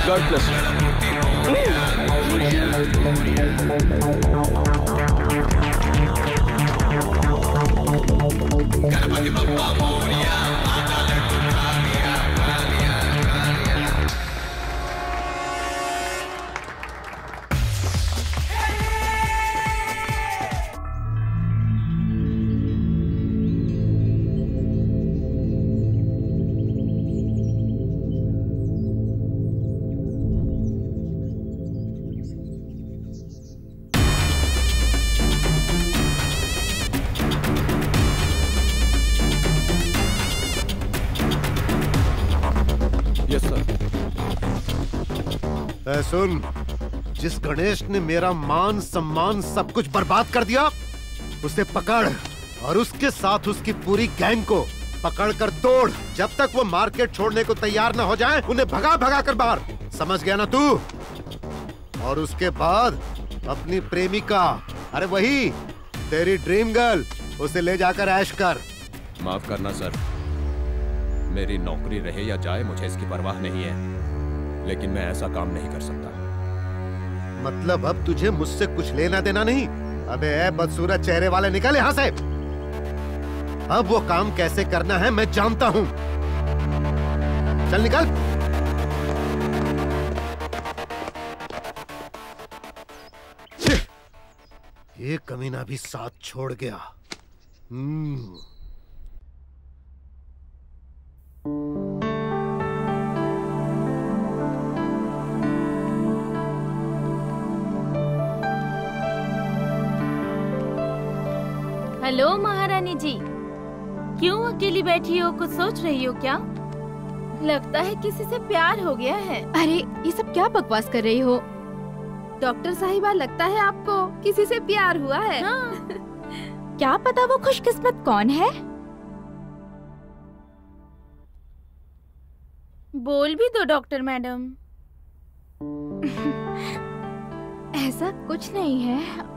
God bless. सुन, जिस गणेश ने मेरा मान सम्मान सब कुछ बर्बाद कर दिया, उसे पकड़ और उसके साथ उसकी पूरी गैंग को पकड़ कर तोड़। जब तक वो मार्केट छोड़ने को तैयार न हो जाए, उन्हें भगा भगा कर बाहर। समझ गया ना तू? और उसके बाद अपनी प्रेमिका, अरे वही तेरी ड्रीम गर्ल, उसे ले जाकर ऐश कर। माफ करना सर, मेरी नौकरी रहे या जाए मुझे इसकी परवाह नहीं है, लेकिन मैं ऐसा काम नहीं कर सकता। मतलब अब तुझे मुझसे कुछ लेना देना नहीं? अबे ए बदसूरत चेहरे वाले, निकल यहाँ से। अब वो काम कैसे करना है मैं जानता हूँ। चल निकल। ये कमीना भी साथ छोड़ गया। हेलो महारानी जी, क्यों अकेली बैठी हो? कुछ सोच रही हो क्या? लगता है किसी से प्यार हो गया है। अरे ये सब क्या बकवास कर रही हो? डॉक्टर साहिबा, लगता है आपको किसी से प्यार हुआ है। हाँ। क्या पता वो खुशकिस्मत कौन है? बोल भी दो डॉक्टर मैडम। ऐसा कुछ नहीं है।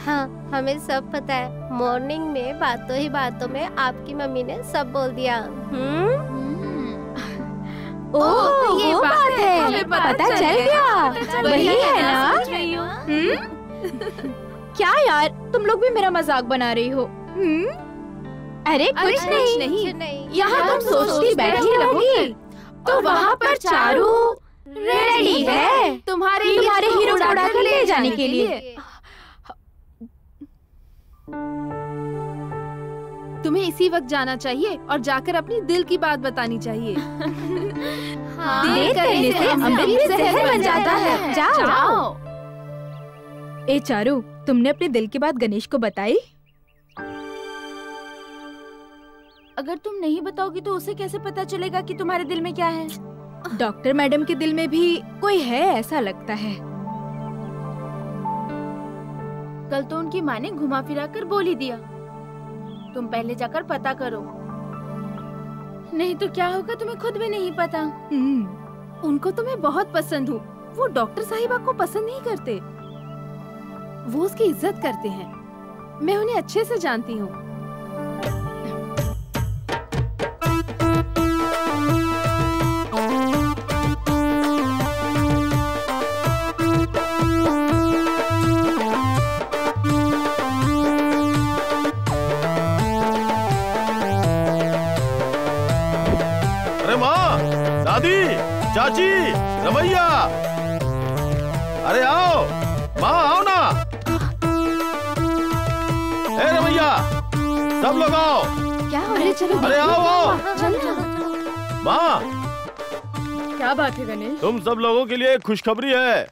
हाँ, हमें सब पता है। मॉर्निंग में बातों ही बातों में आपकी मम्मी ने सब बोल दिया। ओह, ये बात है। हमें पता चल गया। वही है ना? क्या यार, तुम लोग भी मेरा मजाक बना रही हो? अरे कुछ नहीं। यहाँ तुम सोचती बैठी रहोगी तो वहाँ पर चारू रेडी है तुम्हारे हीरो को उड़ा कर ले जाने के लिए। तुम्हें इसी वक्त जाना चाहिए और जाकर अपनी दिल की बात बतानी चाहिए। देर करने से अमृत भी जहर बन जाता है। जाओ। ए चारू, तुमने अपने दिल की बात गणेश को बताई? अगर तुम नहीं बताओगी तो उसे कैसे पता चलेगा कि तुम्हारे दिल में क्या है? डॉक्टर मैडम के दिल में भी कोई है ऐसा लगता है। कल तो उनकी माँ ने घुमा फिरा कर बोल ही दिया। तुम पहले जाकर पता करो, नहीं तो क्या होगा तुम्हें खुद भी नहीं पता। उनको तो मैं बहुत पसंद हूँ। वो डॉक्टर साहिबा को पसंद नहीं करते, वो उसकी इज्जत करते हैं। मैं उन्हें अच्छे से जानती हूँ। चाची, रमैया, अरे आओ, माँ आओ ना। ए रमैया, सब लोग आओ। क्या हो रहा है? चलो, अरे आओ। माँ, क्या बात है गणेश? तुम सब लोगों के लिए एक खुशखबरी है।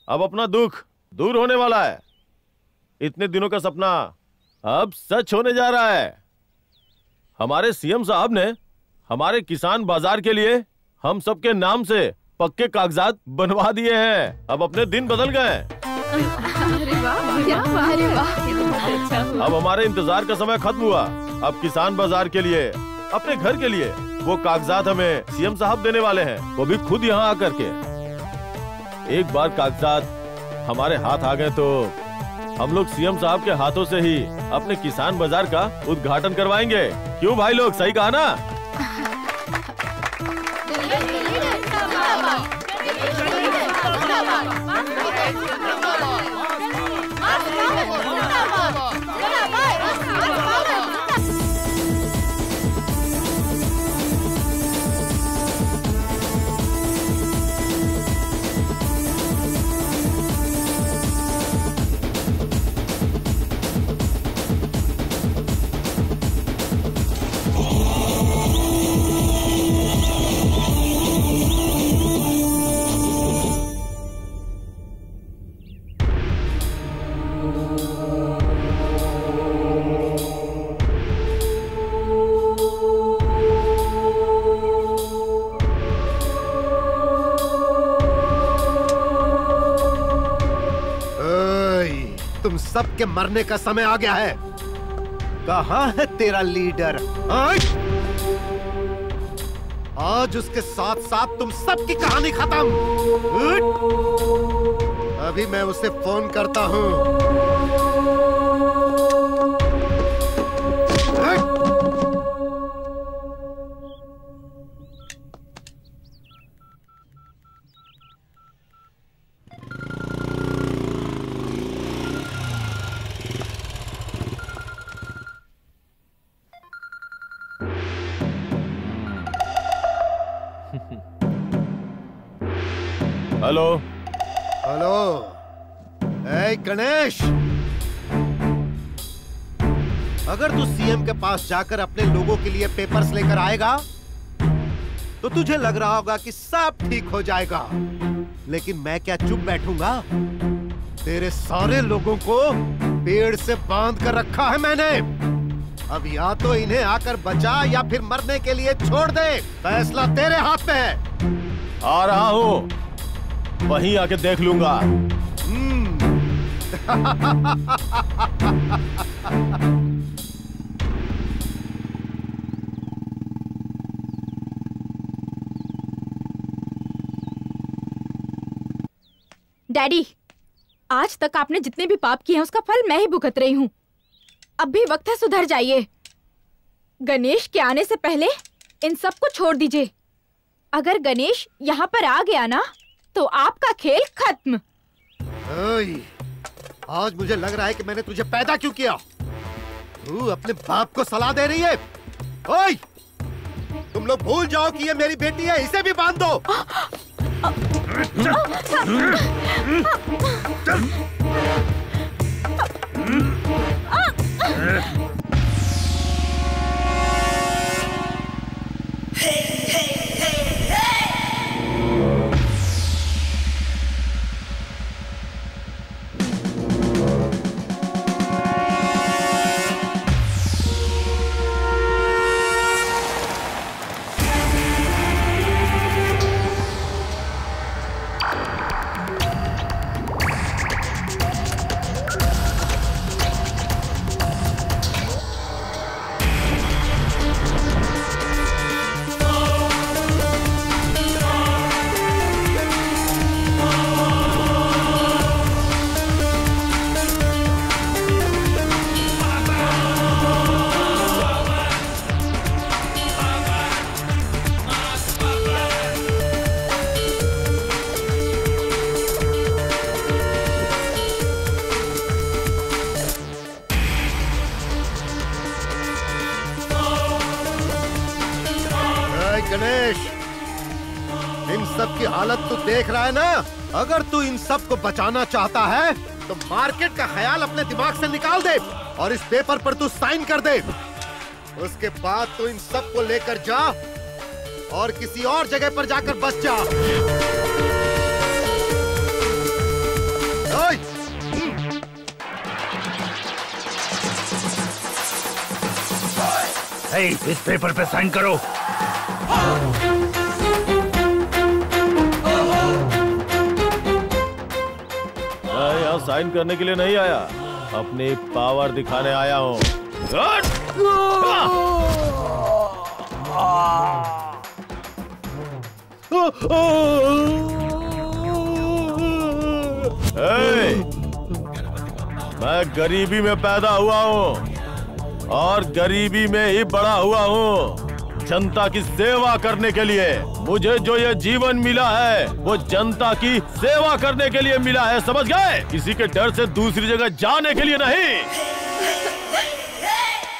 अब अपना दुख दूर होने वाला है। इतने दिनों का सपना अब सच होने जा रहा है। हमारे सीएम साहब ने हमारे किसान बाजार के लिए हम सबके नाम से पक्के कागजात बनवा दिए हैं। अब अपने दिन बदल गए। अरे वाह, क्या बात है। अब हमारे इंतजार का समय खत्म हुआ। अब किसान बाजार के लिए, अपने घर के लिए वो कागजात हमें सीएम साहब देने वाले हैं, वो भी खुद यहाँ आकर के। एक बार कागजात हमारे हाथ आ गए तो हम लोग सीएम साहब के हाथों से ही अपने किसान बाजार का उद्घाटन करवाएंगे। क्यों भाई लोग, सही कहा ना? सबके मरने का समय आ गया है। कहाँ है तेरा लीडर? आज उसके साथ साथ तुम सबकी कहानी खत्म। अभी मैं उसे फोन करता हूँ। हेलो हेलो, ए गणेश, अगर तू सीएम के पास जाकर अपने लोगों के लिए पेपर्स लेकर आएगा तो तुझे लग रहा होगा कि सब ठीक हो जाएगा, लेकिन मैं क्या चुप बैठूंगा? तेरे सारे लोगों को पेड़ से बांध कर रखा है मैंने। अब या तो इन्हें आकर बचा या फिर मरने के लिए छोड़ दे, फैसला तेरे हाथ में है। आ रहा हूँ, वहीं आके देख लूंगा। डैडी, आज तक आपने जितने भी पाप किए हैं उसका फल मैं ही भुगत रही हूँ। अब भी वक्त है, सुधर जाइए। गणेश के आने से पहले इन सब को छोड़ दीजिए। अगर गणेश यहाँ पर आ गया ना तो आपका खेल खत्म। आज मुझे लग रहा है कि मैंने तुझे पैदा क्यों किया। तू अपने बाप को सलाह दे रही है। ओए, तुम लोग भूल जाओ कि ये मेरी बेटी है, इसे भी बांध दो। गणेश, इन सब की हालत तू देख रहा है ना। अगर तू इन सब को बचाना चाहता है तो मार्केट का ख्याल अपने दिमाग से निकाल दे और इस पेपर पर तू साइन कर दे। उसके बाद तू इन सब को लेकर जा और किसी और जगह पर जाकर बस जा। इस पेपर पे साइन करो। मैं यहाँ साइन करने के लिए नहीं आया, अपनी पावर दिखाने आया हूँ। मैं गरीबी में पैदा हुआ हूँ और गरीबी में ही बड़ा हुआ हूँ। जनता की सेवा करने के लिए मुझे जो ये जीवन मिला है वो जनता की सेवा करने के लिए मिला है, समझ गए? किसी के डर से दूसरी जगह जाने के लिए नहीं।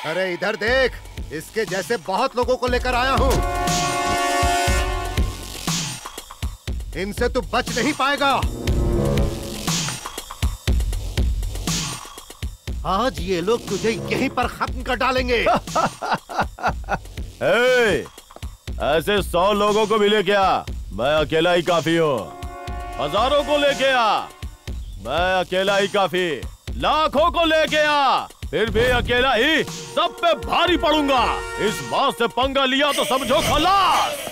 अरे इधर देख, इसके जैसे बहुत लोगों को लेकर आया हूँ। इनसे तू बच नहीं पाएगा। आज ये लोग तुझे यहीं पर खत्म कर डालेंगे। ऐसे 100 लोगों को भी लेके आ, मैं अकेला ही काफी हूँ। हजारों को लेके आ, मैं अकेला ही काफी। लाखों को लेके आ, फिर भी अकेला ही सब पे भारी पड़ूंगा। इस बात से पंगा लिया तो समझो खलास।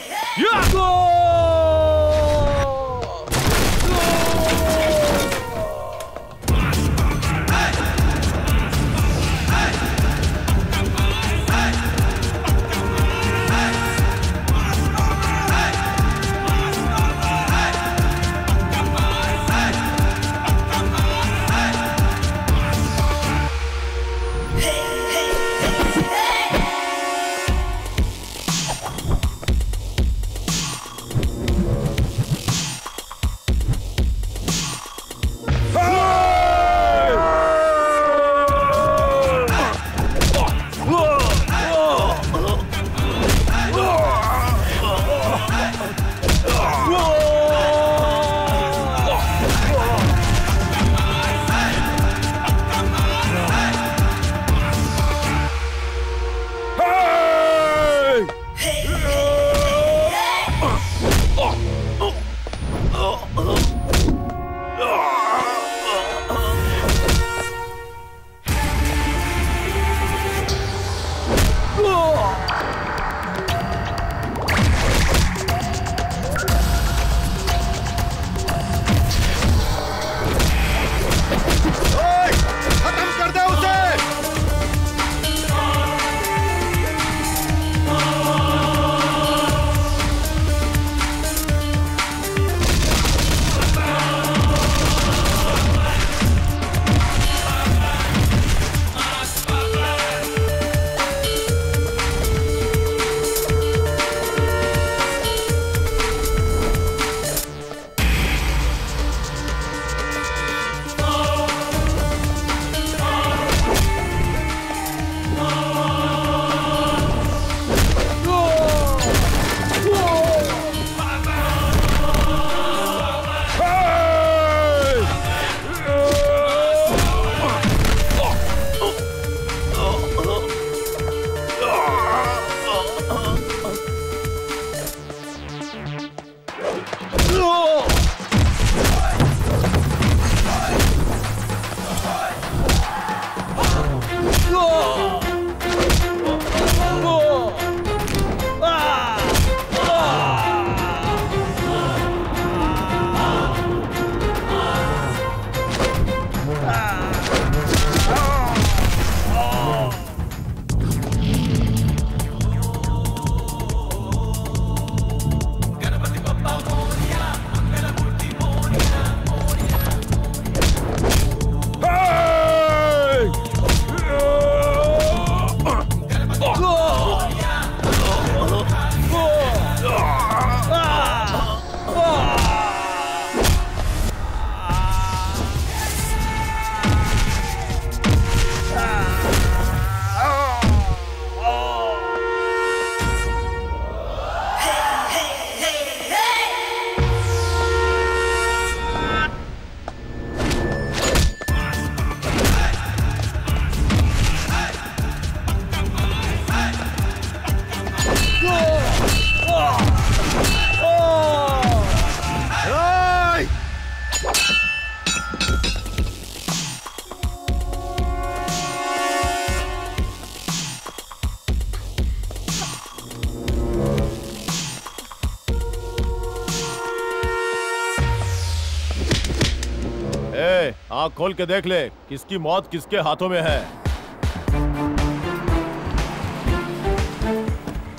आँख खोल के देख ले, किसकी मौत किसके हाथों में है।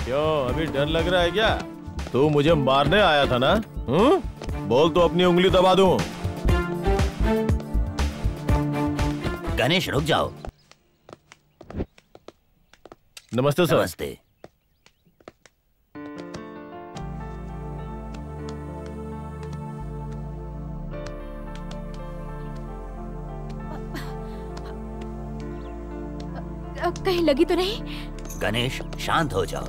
क्यों, अभी डर लग रहा है क्या? तू मुझे मारने आया था ना? बोल तो अपनी उंगली दबा दूं। गणेश रुक जाओ। नमस्ते सर। नमस्ते। कहीं लगी तो नहीं? गणेश शांत हो जाओ।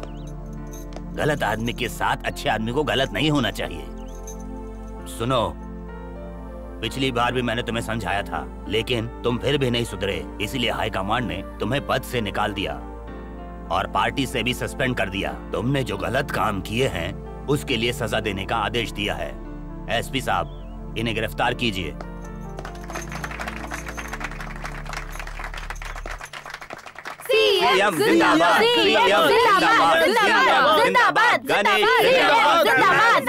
गलत आदमी के साथ अच्छे आदमी को गलत नहीं होना चाहिए। सुनो, पिछली बार भी मैंने तुम्हें समझाया था, लेकिन तुम फिर भी नहीं सुधरे, इसलिए हाई कमांड ने तुम्हें पद से निकाल दिया और पार्टी से भी सस्पेंड कर दिया। तुमने जो गलत काम किए हैं उसके लिए सजा देने का आदेश दिया है। एसपी साहब, इन्हें गिरफ्तार कीजिए। सीएम जिंदाबाद, सीएम जिंदाबाद, जिंदाबाद, जिंदाबाद, जिंदाबाद,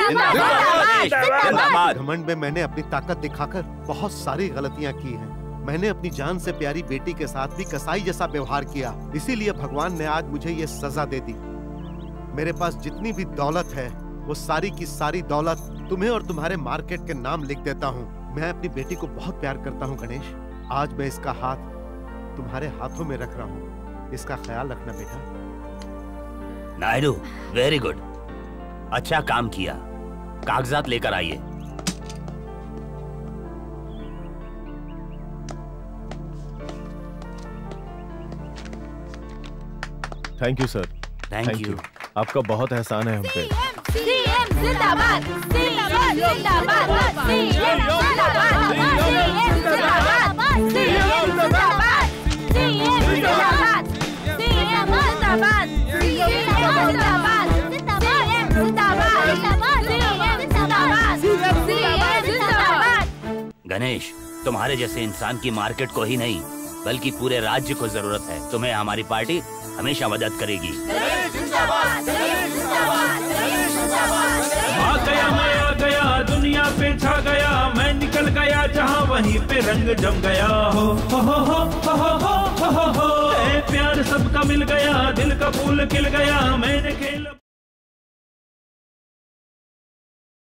जिंदाबाद। घमंड में मैंने अपनी ताकत दिखाकर बहुत सारी गलतियां की हैं। मैंने अपनी जान से प्यारी बेटी के साथ भी कसाई जैसा व्यवहार किया, इसीलिए भगवान ने आज मुझे ये सजा दे दी। मेरे पास जितनी भी दौलत है वो सारी की सारी दौलत तुम्हें और तुम्हारे मार्केट के नाम लिख देता हूँ। मैं अपनी बेटी को बहुत प्यार करता हूँ गणेश। आज मैं इसका हाथ तुम्हारे हाथों में रख रहा हूँ, इसका ख्याल रखना बेटा। नायडू, वेरी गुड, अच्छा काम किया। कागजात लेकर आइए। Thank you sir. Thank you. आपका बहुत एहसान है हम पे। सीएम जिंदाबाद, सीएम जिंदाबाद, सीएम जिंदाबाद, सीएम जिंदाबाद, सीएम जिंदाबाद, सीएम जिंदाबाद, सीएम जिंदाबाद, सीएम जिंदाबाद, सीएम जिंदाबाद, सीएम जिंदाबाद। गणेश, तुम्हारे जैसे इंसान की मार्केट को ही नहीं बल्कि पूरे राज्य को जरूरत है। तुम्हें हमारी पार्टी हमेशा मदद करेगी। आ गया, मैं आ गया, दुनिया पे छा गया, मैं निकल गया जहाँ वहीं पे रंग जम गया। हो प्यार सबका मिल गया, दिल का फूल खिल गया, मैंने खेल